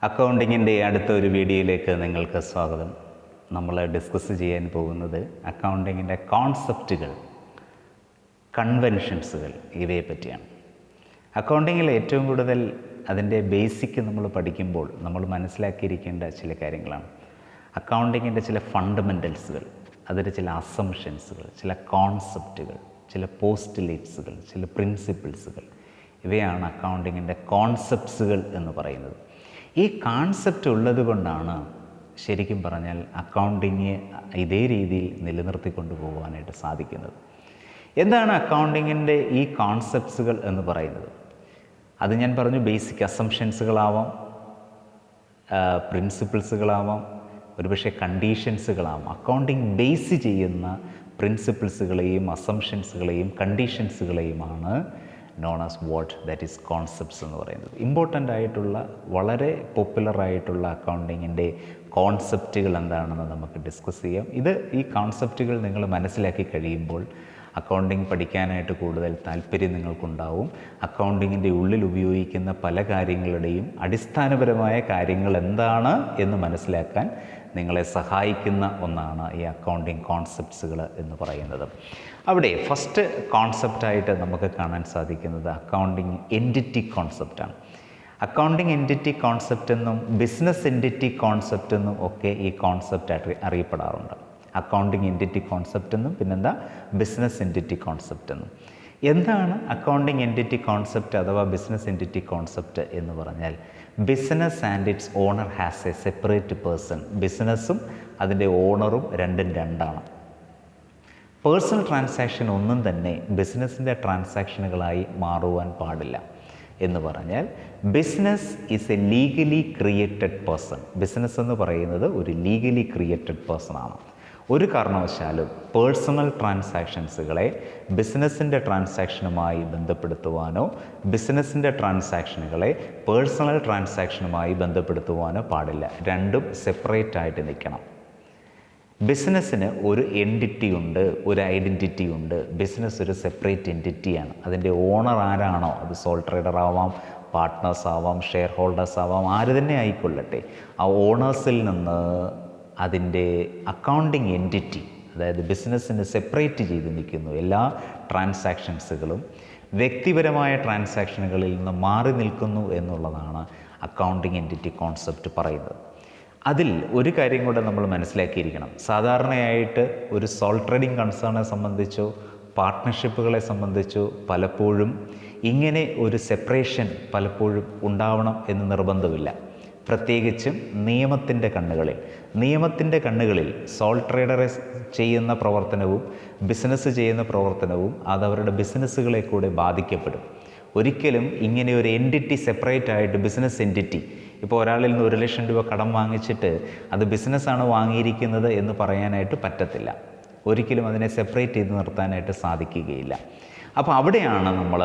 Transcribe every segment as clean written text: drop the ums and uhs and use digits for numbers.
അക്കൗണ്ടിങ്ങിൻ്റെ അടുത്ത ഒരു വീഡിയോയിലേക്ക് നിങ്ങൾക്ക് സ്വാഗതം. നമ്മൾ ഡിസ്കസ് ചെയ്യാൻ പോകുന്നത് അക്കൗണ്ടിങ്ങിൻ്റെ കോൺസെപ്റ്റുകൾ, കൺവെൻഷൻസുകൾ ഇവയെ പറ്റിയാണ്. അക്കൗണ്ടിങ്ങിൽ ഏറ്റവും കൂടുതൽ അതിൻ്റെ ബേസിക് നമ്മൾ പഠിക്കുമ്പോൾ നമ്മൾ മനസ്സിലാക്കിയിരിക്കേണ്ട ചില കാര്യങ്ങളാണ്. അക്കൗണ്ടിങ്ങിൻ്റെ ചില ഫണ്ടമെൻ്റൽസുകൾ, അതിൻ്റെ ചില അസംഷൻസുകൾ, ചില കോൺസെപ്റ്റുകൾ, ചില പോസ്റ്റുലേറ്റ്സുകൾ, ചില പ്രിൻസിപ്പിൾസുകൾ, ഇവയാണ് അക്കൗണ്ടിങ്ങിൻ്റെ കോൺസെപ്റ്റ്സുകൾ എന്ന് പറയുന്നത്. ഈ കാൺസെപ്റ്റ് ഉള്ളത് കൊണ്ടാണ് ശരിക്കും പറഞ്ഞാൽ അക്കൗണ്ടിങ് ഇതേ രീതിയിൽ നിലനിർത്തിക്കൊണ്ടു പോകുവാനായിട്ട് സാധിക്കുന്നത്. എന്താണ് അക്കൗണ്ടിങ്ങിൻ്റെ ഈ കോൺസെപ്റ്റ്സുകൾ എന്ന് പറയുന്നത്? അത് ഞാൻ പറഞ്ഞു, ബേസിക് അസംഷൻസുകളാവാം, പ്രിൻസിപ്പിൾസുകളാവാം, ഒരുപക്ഷെ കണ്ടീഷൻസുകളാവാം. അക്കൗണ്ടിങ് ബേസ് ചെയ്യുന്ന പ്രിൻസിപ്പിൾസുകളെയും അസംഷൻസുകളെയും കണ്ടീഷൻസുകളെയുമാണ് known as what that is concepts എന്ന് പറയുന്നത്. ഇമ്പോർട്ടൻ്റ് ആയിട്ടുള്ള, വളരെ പോപ്പുലറായിട്ടുള്ള അക്കൗണ്ടിങ്ങിൻ്റെ കോൺസെപ്റ്റുകൾ എന്താണെന്ന് നമുക്ക് ഡിസ്കസ് ചെയ്യാം. ഈ കോൺസെപ്റ്റുകൾ നിങ്ങൾ മനസ്സിലാക്കി കഴിയുമ്പോൾ അക്കൗണ്ടിങ് പഠിക്കാനായിട്ട് കൂടുതൽ താല്പര്യം നിങ്ങൾക്കുണ്ടാവും. അക്കൗണ്ടിങ്ങിൻ്റെ ഉള്ളിൽ ഉപയോഗിക്കുന്ന പല കാര്യങ്ങളുടെയും അടിസ്ഥാനപരമായ കാര്യങ്ങൾ എന്താണ് എന്ന് മനസ്സിലാക്കാൻ നിങ്ങളെ സഹായിക്കുന്ന ഒന്നാണ് ഈ അക്കൗണ്ടിങ് കോൺസെപ്റ്റ്സുകൾ എന്ന് പറയുന്നത്. അവിടെ ഫസ്റ്റ് കോൺസെപ്റ്റായിട്ട് നമുക്ക് കാണാൻ സാധിക്കുന്നത് അക്കൗണ്ടിങ് എൻറ്റിറ്റി കോൺസെപ്റ്റാണ്. അക്കൗണ്ടിങ് എൻറ്റിറ്റി കോൺസെപ്റ്റ് എന്നും ബിസിനസ് എൻറ്റിറ്റി കോൺസെപ്റ്റ് എന്നും ഒക്കെ ഈ കോൺസെപ്റ്റ് അറിയപ്പെടാറുണ്ട്. അക്കൗണ്ടിങ് എൻറ്റിറ്റി കോൺസെപ്റ്റ് എന്നും പിന്നെന്താ ബിസിനസ് എൻറ്റിറ്റി കോൺസെപ്റ്റ് എന്നും. എന്താണ് അക്കൗണ്ടിങ് എൻറ്റിറ്റി കോൺസെപ്റ്റ് അഥവാ ബിസിനസ് എൻറ്റിറ്റി കോൺസെപ്റ്റ് എന്ന് പറഞ്ഞാൽ, business and its owner has a separate person. ബിസിനസ്സും അതിൻ്റെ ഓണറും രണ്ടും രണ്ടാണ്. പേഴ്സണൽ ട്രാൻസാക്ഷൻ ഒന്നും തന്നെ ബിസിനസ്സിൻ്റെ ട്രാൻസാക്ഷനുകളായി മാറുവാൻ പാടില്ല. എന്ന് പറഞ്ഞാൽ business is A legally created person. Business എന്ന് പറയുന്നത് ഒരു ലീഗലി ക്രിയേറ്റഡ് പേഴ്സൺ ആണ്. ഒരു കാരണവശാലും പേഴ്സണൽ ട്രാൻസാക്ഷൻസുകളെ ബിസിനസ്സിൻ്റെ ട്രാൻസാക്ഷനുമായി ബന്ധപ്പെടുത്തുവാനോ ബിസിനസ്സിൻ്റെ ട്രാൻസാക്ഷനുകളെ പേഴ്സണൽ ട്രാൻസാക്ഷനുമായി ബന്ധപ്പെടുത്തുവാനോ പാടില്ല. രണ്ടും സെപ്പറേറ്റ് ആയിട്ട് നിൽക്കണം. ബിസിനസ്സിന് ഒരു എൻറ്റിറ്റി ഉണ്ട്, ഒരു ഐഡൻറ്റിറ്റി ഉണ്ട്. ബിസിനസ് ഒരു സെപ്പറേറ്റ് എൻറ്റിറ്റിയാണ്. അതിൻ്റെ ഓണർ ആരാണോ, അത് സോൾ ട്രേഡർ ആവാം, പാർട്ട്നേഴ്സ് ആവാം, ഷെയർ ഹോൾഡേഴ്സ് ആവാം, ആര് തന്നെ ആയിക്കൊള്ളട്ടെ, ആ ഓണേഴ്സിൽ നിന്ന് അതിൻ്റെ അക്കൗണ്ടിങ് എൻറ്റിറ്റി, അതായത് ബിസിനസ്സിന് സെപ്പറേറ്റ് ചെയ്ത് നിൽക്കുന്നു. എല്ലാ ട്രാൻസാക്ഷൻസുകളും വ്യക്തിപരമായ ട്രാൻസാക്ഷനുകളിൽ നിന്ന് മാറി നിൽക്കുന്നു എന്നുള്ളതാണ് അക്കൗണ്ടിങ് എൻറ്റിറ്റി കോൺസെപ്റ്റ് പറയുന്നത്. അതിൽ ഒരു കാര്യം കൂടെ നമ്മൾ മനസ്സിലാക്കിയിരിക്കണം. സാധാരണയായിട്ട് ഒരു സോൾ ട്രേഡിംഗ് കൺസേണിനെ സംബന്ധിച്ചോ പാർട്ട്ണർഷിപ്പുകളെ സംബന്ധിച്ചോ പലപ്പോഴും ഇങ്ങനെ ഒരു സെപ്പറേഷൻ പലപ്പോഴും ഉണ്ടാവണം എന്ന് നിർബന്ധമില്ല. പ്രത്യേകിച്ചും നിയമത്തിൻ്റെ കണ്ണുകളിൽ സോൾ ട്രേഡറെ ചെയ്യുന്ന പ്രവർത്തനവും ബിസിനസ് ചെയ്യുന്ന പ്രവർത്തനവും അതവരുടെ ബിസിനസ്സുകളെ കൂടെ ബാധിക്കപ്പെടും. ഒരിക്കലും ഇങ്ങനെ ഒരു എൻറ്റിറ്റി സെപ്പറേറ്റ് ആയിട്ട് ബിസിനസ് എൻറ്റിറ്റി, ഇപ്പോൾ ഒരാളിൽ നിന്ന് 1 ലക്ഷം രൂപ കടം വാങ്ങിച്ചിട്ട് അത് ബിസിനസ്സാണ് വാങ്ങിയിരിക്കുന്നത് എന്ന് പറയാനായിട്ട് പറ്റത്തില്ല. ഒരിക്കലും അതിനെ സെപ്പറേറ്റ് ചെയ്ത് നിർത്താനായിട്ട് സാധിക്കുകയില്ല. അപ്പോൾ അവിടെയാണ് നമ്മൾ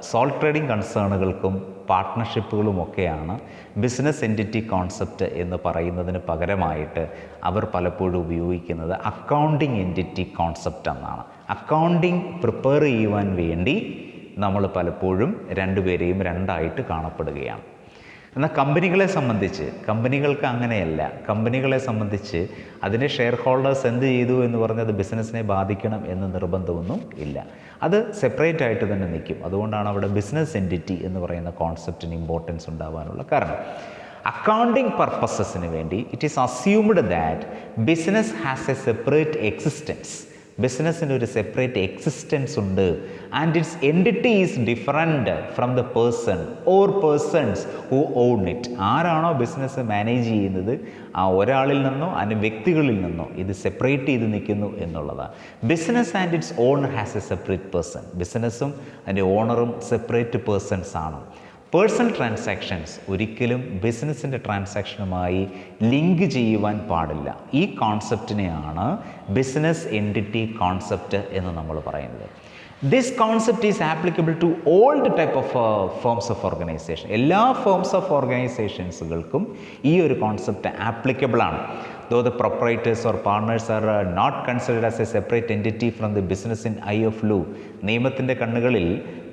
സോൾ ട്രേഡിംഗ് കൺസേണുകൾക്കും പാർട്ട്ണർഷിപ്പുകളുമൊക്കെയാണ് ബിസിനസ് എൻറ്റിറ്റി കോൺസെപ്റ്റ് എന്ന് പറയുന്നതിന് പകരമായിട്ട് അവർ പലപ്പോഴും ഉപയോഗിക്കുന്നത് അക്കൗണ്ടിങ് എൻറ്റിറ്റി കോൺസെപ്റ്റ് എന്നാണ്. അക്കൗണ്ടിങ് പ്രിപ്പയർ ചെയ്യുവാൻ വേണ്ടി നമ്മൾ പലപ്പോഴും രണ്ടുപേരെയും രണ്ടായിട്ട് കാണപ്പെടുകയാണ്. എന്നാൽ കമ്പനികൾക്ക് അങ്ങനെയല്ല. കമ്പനികളെ സംബന്ധിച്ച് അതിൻ്റെ ഷെയർ ഹോൾഡേഴ്സ് എന്ത് ചെയ്തു എന്ന് പറഞ്ഞത് ബിസിനസ്സിനെ ബാധിക്കണം എന്ന് നിർബന്ധമൊന്നും ഇല്ല. അത് സെപ്പറേറ്റ് ആയിട്ട് തന്നെ നിൽക്കും. അതുകൊണ്ടാണ് അവിടെ ബിസിനസ് എൻറ്റിറ്റി എന്ന് പറയുന്ന കോൺസെപ്റ്റിന് ഇമ്പോർട്ടൻസ് ഉണ്ടാവാനുള്ള കാരണം. അക്കൗണ്ടിങ് പർപ്പസസിന് വേണ്ടി it is assumed that business has a separate existence. ബിസിനസ്സിന് ഒരു സെപ്പറേറ്റ് എക്സിസ്റ്റൻസ് ഉണ്ട്. And its entity is different from the person or persons who own it. ആരാണോ ബിസിനസ് മാനേജ് ചെയ്യുന്നത് ആ ഒരാളിൽ നിന്നോ അതിൻ്റെ വ്യക്തികളിൽ നിന്നോ ഇത് സെപ്പറേറ്റ് ചെയ്ത് നിൽക്കുന്നു എന്നുള്ളതാണ്. Business and its owner has a separate person. ബിസിനസ്സും അതിൻ്റെ ഓണറും സെപ്പറേറ്റ് പേഴ്സൺസ് ആണ്. പേഴ്സണൽ ട്രാൻസാക്ഷൻസ് ഒരിക്കലും ബിസിനസ്സിൻ്റെ ട്രാൻസാക്ഷനുമായി ലിങ്ക് ചെയ്യുവാൻ പാടില്ല. ഈ കോൺസെപ്റ്റിനെയാണ് ബിസിനസ് എൻറ്റിറ്റി കോൺസെപ്റ്റ് എന്ന് നമ്മൾ പറയുന്നത്. This concept is applicable to all the type of forms of organisation. എല്ലാ ഫോംസ് ഓഫ് ഓർഗനൈസേഷൻസുകൾക്കും ഈ ഒരു കോൺസെപ്റ്റ് ആപ്ലിക്കബിൾ ആണ്. Though the proprietors or partners are not considered as a separate entity from the business in eye of law. നിയമത്തിൻ്റെ കണ്ണുകളിൽ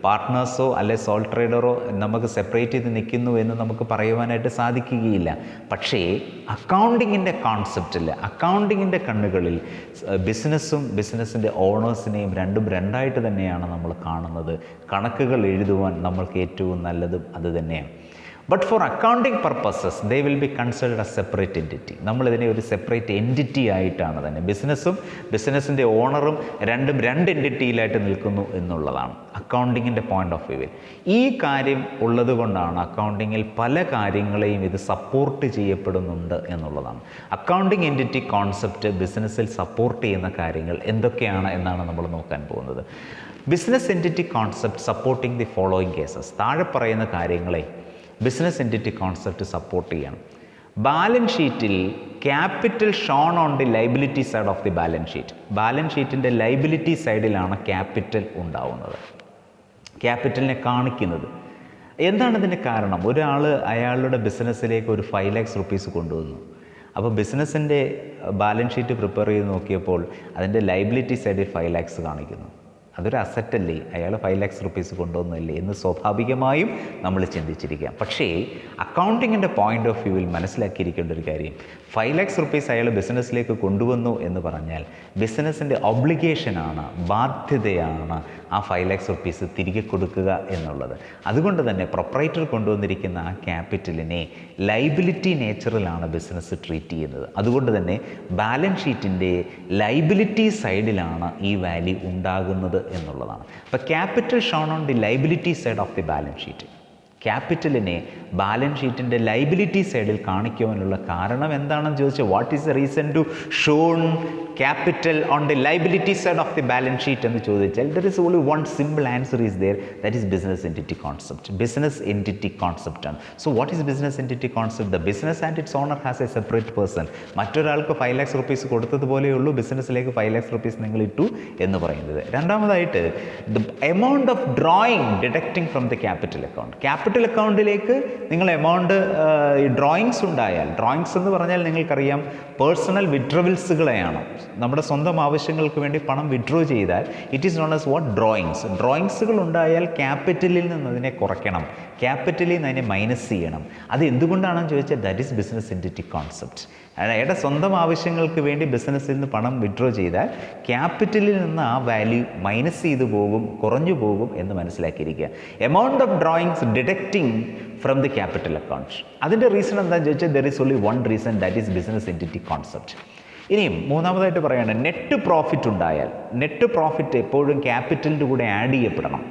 പാർട്ട്നേഴ്സോ അല്ലെ soul ട്രേഡറോ നമുക്ക് separate ചെയ്ത് നിൽക്കുന്നു എന്ന് നമുക്ക് പറയുവാനായിട്ട് സാധിക്കുകയില്ല. പക്ഷേ അക്കൗണ്ടിങ്ങിൻ്റെ കോൺസെപ്റ്റിൽ, അക്കൗണ്ടിങ്ങിൻ്റെ കണ്ണുകളിൽ ബിസിനസ്സും ബിസിനസ്സിൻ്റെ ഓണേഴ്സിനെയും രണ്ടും രണ്ടായിട്ട് തന്നെയാണ് നമ്മൾ കാണുന്നത്. കണക്കുകൾ എഴുതുവാൻ നമ്മൾക്ക് ഏറ്റവും നല്ലതും അത് തന്നെയാണ്. But for accounting purposes they will be considered A separate entity. നമ്മളിതിനെ ഒരു സെപ്പറേറ്റ് എൻറ്റിറ്റി ആയിട്ടാണ് തന്നെ, ബിസിനസ്സും ബിസിനസ്സിൻ്റെ ഓണറും രണ്ടും രണ്ട് എൻറ്റിറ്റിയിലായിട്ട് നിൽക്കുന്നു എന്നുള്ളതാണ് അക്കൗണ്ടിങ്ങിൻ്റെ പോയിൻ്റ് ഓഫ് വ്യൂവിൽ. ഈ കാര്യം ഉള്ളത് കൊണ്ടാണ് അക്കൗണ്ടിങ്ങിൽ പല കാര്യങ്ങളെയും ഇത് സപ്പോർട്ട് ചെയ്യപ്പെടുന്നുണ്ട് എന്നുള്ളതാണ്. അക്കൗണ്ടിങ് എൻറ്റിറ്റി കോൺസെപ്റ്റ് ബിസിനസ്സിൽ സപ്പോർട്ട് ചെയ്യുന്ന കാര്യങ്ങൾ എന്തൊക്കെയാണ് എന്നാണ് നമ്മൾ നോക്കാൻ പോകുന്നത്. Business entity concept supporting the following cases. താഴെ പറയുന്ന കാര്യങ്ങളെ ബിസിനസ് എൻറ്റിറ്റി കോൺസെപ്റ്റ് സപ്പോർട്ട് ചെയ്യണം. ബാലൻസ് ഷീറ്റിൽ capital shown on the liability side of the balance sheet. Balance ഷീറ്റിൻ്റെ ലൈബിലിറ്റി സൈഡിലാണ് ക്യാപിറ്റൽ ഉണ്ടാവുന്നത്, ക്യാപിറ്റലിനെ കാണിക്കുന്നത്. എന്താണ് ഇതിൻ്റെ കാരണം? ഒരാൾ അയാളുടെ ബിസിനസ്സിലേക്ക് ഒരു 5 lakhs rupees കൊണ്ടുവന്നു. അപ്പോൾ ബിസിനസ്സിൻ്റെ ബാലൻസ് ഷീറ്റ് പ്രിപ്പയർ ചെയ്ത് നോക്കിയപ്പോൾ അതിൻ്റെ ലൈബിലിറ്റി സൈഡിൽ 5 lakhs കാണിക്കുന്നു. അതൊരു അസറ്റല്ലേ, അയാൾ 5 lakhs rupees കൊണ്ടുവന്നില്ലേ എന്ന് സ്വാഭാവികമായും നമ്മൾ ചിന്തിച്ചിരിക്കാം. പക്ഷേ അക്കൗണ്ടിങ്ങിൻ്റെ പോയിൻ്റ് ഓഫ് വ്യൂവിൽ മനസ്സിലാക്കിയിരിക്കേണ്ട ഒരു കാര്യം, 5 lakhs rupees അയാൾ ബിസിനസ്സിലേക്ക് കൊണ്ടുവന്നു എന്ന് പറഞ്ഞാൽ ബിസിനസ്സിൻ്റെ ഒബ്ലിഗേഷനാണ്, ബാധ്യതയാണ് ആ 5 lakhs rupees തിരികെ കൊടുക്കുക എന്നുള്ളത്. അതുകൊണ്ട് തന്നെ പ്രൊപ്പറേറ്റർ കൊണ്ടുവന്നിരിക്കുന്ന ആ ക്യാപിറ്റലിനെ ലൈബിലിറ്റി നേച്ചറിലാണ് ബിസിനസ് ട്രീറ്റ് ചെയ്യുന്നത്. അതുകൊണ്ട് തന്നെ ബാലൻസ് ഷീറ്റിൻ്റെ ലൈബിലിറ്റി സൈഡിലാണ് ഈ വാല്യൂ ഉണ്ടാകുന്നത് എന്നുള്ളതാണ്. അപ്പോൾ capital shown on the liability side of the balance sheet. ക്യാപിറ്റലിനെ ബാലൻസ് ഷീറ്റിൻ്റെ ലൈബിലിറ്റി സൈഡിൽ കാണിക്കുവാനുള്ള കാരണം എന്താണെന്ന് ചോദിച്ചാൽ, what is the reason to shown capital on the liability side of the balance sheet എന്ന് ചോദിച്ചാൽ, there is only one simple answer is there, that is business entity concept. Business entity concept ആണ്. So what is business entity concept? The business and its owner has a separate person. മറ്റൊരാൾക്ക് 5 lakhs rupees കൊടുത്തതുപോലെയുള്ളൂ ബിസിനസ്സിലേക്ക് 5 lakhs rupees നിങ്ങൾ ഇട്ടു എന്ന് പറയുന്നത്. രണ്ടാമതായിട്ട്, the amount of drawing deducting from the capital account. Capital അക്കൗണ്ടിലേക്ക് നിങ്ങൾ എമൗണ്ട് ഡ്രോയിങ്സ് ഉണ്ടായാൽ, ഡ്രോയിങ്സ് എന്ന് പറഞ്ഞാൽ നിങ്ങൾക്കറിയാം പേഴ്സണൽ വിഡ്രോവൽസുകളെയാണ്. നമ്മുടെ സ്വന്തം ആവശ്യങ്ങൾക്ക് വേണ്ടി പണം വിഡ്രോ ചെയ്താൽ it is known as what? Drawings. ഡ്രോയിങ്സുകൾ ഉണ്ടായാൽ ക്യാപിറ്റലിൽ നിന്ന് അതിനെ കുറയ്ക്കണം, ക്യാപിറ്റലിൽ നിന്ന് അതിനെ മൈനസ് ചെയ്യണം. അത് എന്തുകൊണ്ടാണെന്ന് ചോദിച്ചാൽ, that is business entity concept. അയാളുടെ സ്വന്തം ആവശ്യങ്ങൾക്ക് വേണ്ടി ബിസിനസ്സിൽ നിന്ന് പണം വിഡ്രോ ചെയ്താൽ ക്യാപിറ്റലിൽ നിന്ന് ആ വാല്യൂ മൈനസ് ചെയ്തു പോകും, കുറഞ്ഞു പോകും എന്ന് മനസ്സിലാക്കിയിരിക്കുക. Amount of drawings deducting from the capital account. അതിൻ്റെ റീസൺ എന്താണെന്ന് ചോദിച്ചാൽ, there is only one reason, that is business entity concept. ഇനിയും മൂന്നാമതായിട്ട് പറയുകയാണ്, നെറ്റ് പ്രോഫിറ്റ് ഉണ്ടായാൽ, നെറ്റ് പ്രോഫിറ്റ് എപ്പോഴും ക്യാപിറ്റലിൻ്റെ കൂടെ ആഡ് ചെയ്യപ്പെടണം.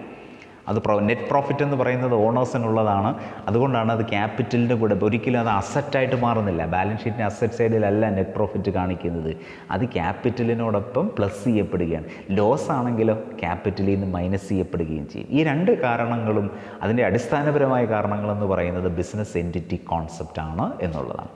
അത് നെറ്റ് പ്രോഫിറ്റ് എന്ന് പറയുന്നത് ഓണേഴ്സിനുള്ളതാണ്. അതുകൊണ്ടാണ് അത് ക്യാപിറ്റലിൻ്റെ കൂടെ, ഒരിക്കലും അത് അസറ്റായിട്ട് മാറുന്നില്ല. ബാലൻസ് ഷീറ്റിൻ്റെ അസറ്റ് സൈഡിലല്ല നെറ്റ് പ്രോഫിറ്റ് കാണിക്കുന്നത്, അത് ക്യാപിറ്റലിനോടൊപ്പം പ്ലസ് ചെയ്യപ്പെടുകയാണ്. ലോസ് ആണെങ്കിലോ ക്യാപിറ്റലിൽ നിന്ന് മൈനസ് ചെയ്യപ്പെടുകയും ചെയ്യും. ഈ രണ്ട് കാരണങ്ങളും, അതിൻ്റെ അടിസ്ഥാനപരമായ കാരണങ്ങളെന്ന് പറയുന്നത് ബിസിനസ് എൻറ്റിറ്റി കോൺസെപ്റ്റാണ് എന്നുള്ളതാണ്.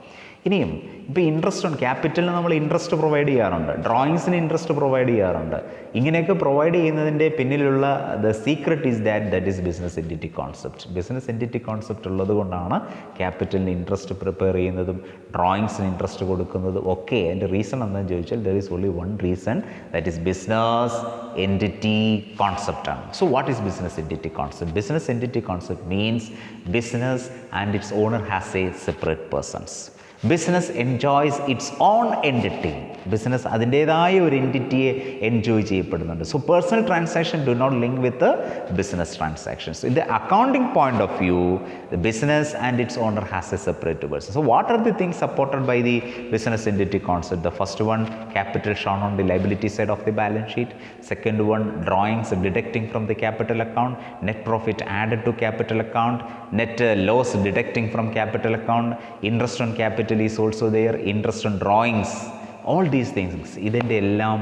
ഇനിയും ഇപ്പോൾ ഇൻട്രസ്റ്റ് ഉണ്ട്, ക്യാപിറ്റലിന് നമ്മൾ ഇൻട്രസ്റ്റ് പ്രൊവൈഡ് ചെയ്യാറുണ്ട്, ഡ്രോയിങ്സിന് ഇൻട്രസ്റ്റ് പ്രൊവൈഡ് ചെയ്യാറുണ്ട്. ഇങ്ങനെയൊക്കെ പ്രൊവൈഡ് ചെയ്യുന്നതിൻ്റെ പിന്നിലുള്ള the secret is that is business entity concept. Business entity concept ഉള്ളത് കൊണ്ടാണ് ക്യാപിറ്റലിന് ഇൻട്രസ്റ്റ് പ്രിപ്പയർ ചെയ്യുന്നതും ഡ്രോയിങ്സിന് ഇൻട്രസ്റ്റ് കൊടുക്കുന്നതും ഒക്കെ. അതിൻ്റെ റീസൺ എന്താണെന്ന് ചോദിച്ചാൽ, there is only one reason, that is business entity concept ആണ്. So what is business entity concept? Business entity concept means business and its owner has a separate persons. Business enjoys its own entity. Business അതിൻ്റേതായ ഒരു എൻറ്റിറ്റിയെ enjoy ചെയ്യപ്പെടുന്നുണ്ട്. So personal transaction do not link with business transactions. In the accounting point of view, the business and its owner has a separate person. So what are the things supported by the business entity concept? The first one, capital shown on the liability side of the balance sheet. Second one, drawings deducting from the capital account, net profit added to capital account, net loss deducting from capital account, interest on capital is also there, interest on drawings, all these things. ഇതിൻ്റെ എല്ലാം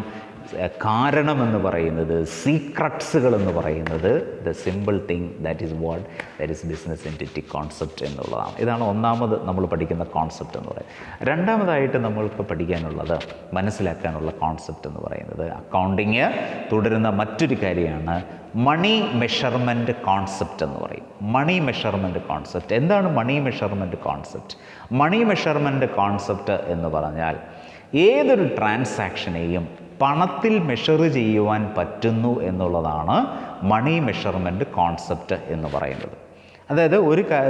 കാരണമെന്ന് പറയുന്നത്, സീക്രട്സുകൾ എന്ന് പറയുന്നത്, the simple thing that is what, that is business entity concept എന്നുള്ളതാണ്. ഇതാണ് ഒന്നാമത് നമ്മൾ പഠിക്കുന്ന കോൺസെപ്റ്റ് എന്ന് പറയുന്നത്. രണ്ടാമതായിട്ട് നമ്മൾക്ക് പഠിക്കാനുള്ളത്, മനസ്സിലാക്കാനുള്ള കോൺസെപ്റ്റ് എന്ന് പറയുന്നത്, അക്കൗണ്ടിങ് തുടരുന്ന മറ്റൊരു കാര്യമാണ് മണി മെഷർമെൻറ്റ് കോൺസെപ്റ്റ് എന്ന് പറയും. മണി മെഷർമെൻറ്റ് കോൺസെപ്റ്റ് എന്താണ്? Money measurement concept, money measurement concept എന്ന് പറഞ്ഞാൽ ഏതൊരു ട്രാൻസാക്ഷനെയും പണത്തിൽ മെഷർ ചെയ്യുവാൻ പറ്റുന്നു എന്നുള്ളതാണ് മണി മെഷർമെൻറ്റ് കോൺസെപ്റ്റ് എന്ന് പറയുന്നത്. അതായത്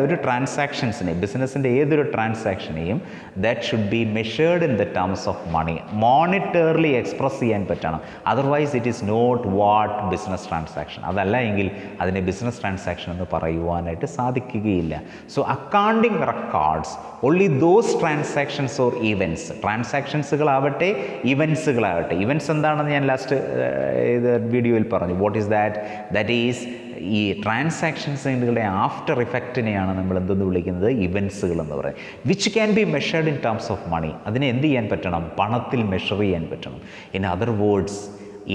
ഒരു ട്രാൻസാക്ഷൻസിനെ, ബിസിനസ്സിൻ്റെ ഏതൊരു ട്രാൻസാക്ഷനെയും that should be measured in the terms of money, monetarily express ചെയ്യാൻ പറ്റണം. Otherwise it is not what business transaction. അതല്ല എങ്കിൽ അതിനെ ബിസിനസ് ട്രാൻസാക്ഷൻ എന്ന് പറയുവാനായിട്ട് സാധിക്കുകയില്ല. So accounting records only those transactions or events, ട്രാൻസാക്ഷൻസുകളാവട്ടെ ഇവൻറ്റ്സുകളാവട്ടെ. ഇവൻറ്റ്സ് എന്താണെന്ന് ഞാൻ ലാസ്റ്റ് ഇത് വീഡിയോയിൽ പറഞ്ഞു. വാട്ട് ഈസ് ദാറ്റ് ഈസ് ഈ ട്രാൻസാക്ഷൻസുകളുടെ ആഫ്റ്റർ ഇഫക്റ്റിനെയാണ് നമ്മൾ എന്തെന്ന് വിളിക്കുന്നത്, ഇവൻറ്റ്സുകൾ എന്ന് പറയും. Which can be measured in terms of money. അതിനെ എന്ത് ചെയ്യാൻ പറ്റണം, പണത്തിൽ മെഷർ ചെയ്യാൻ പറ്റണം. In other words,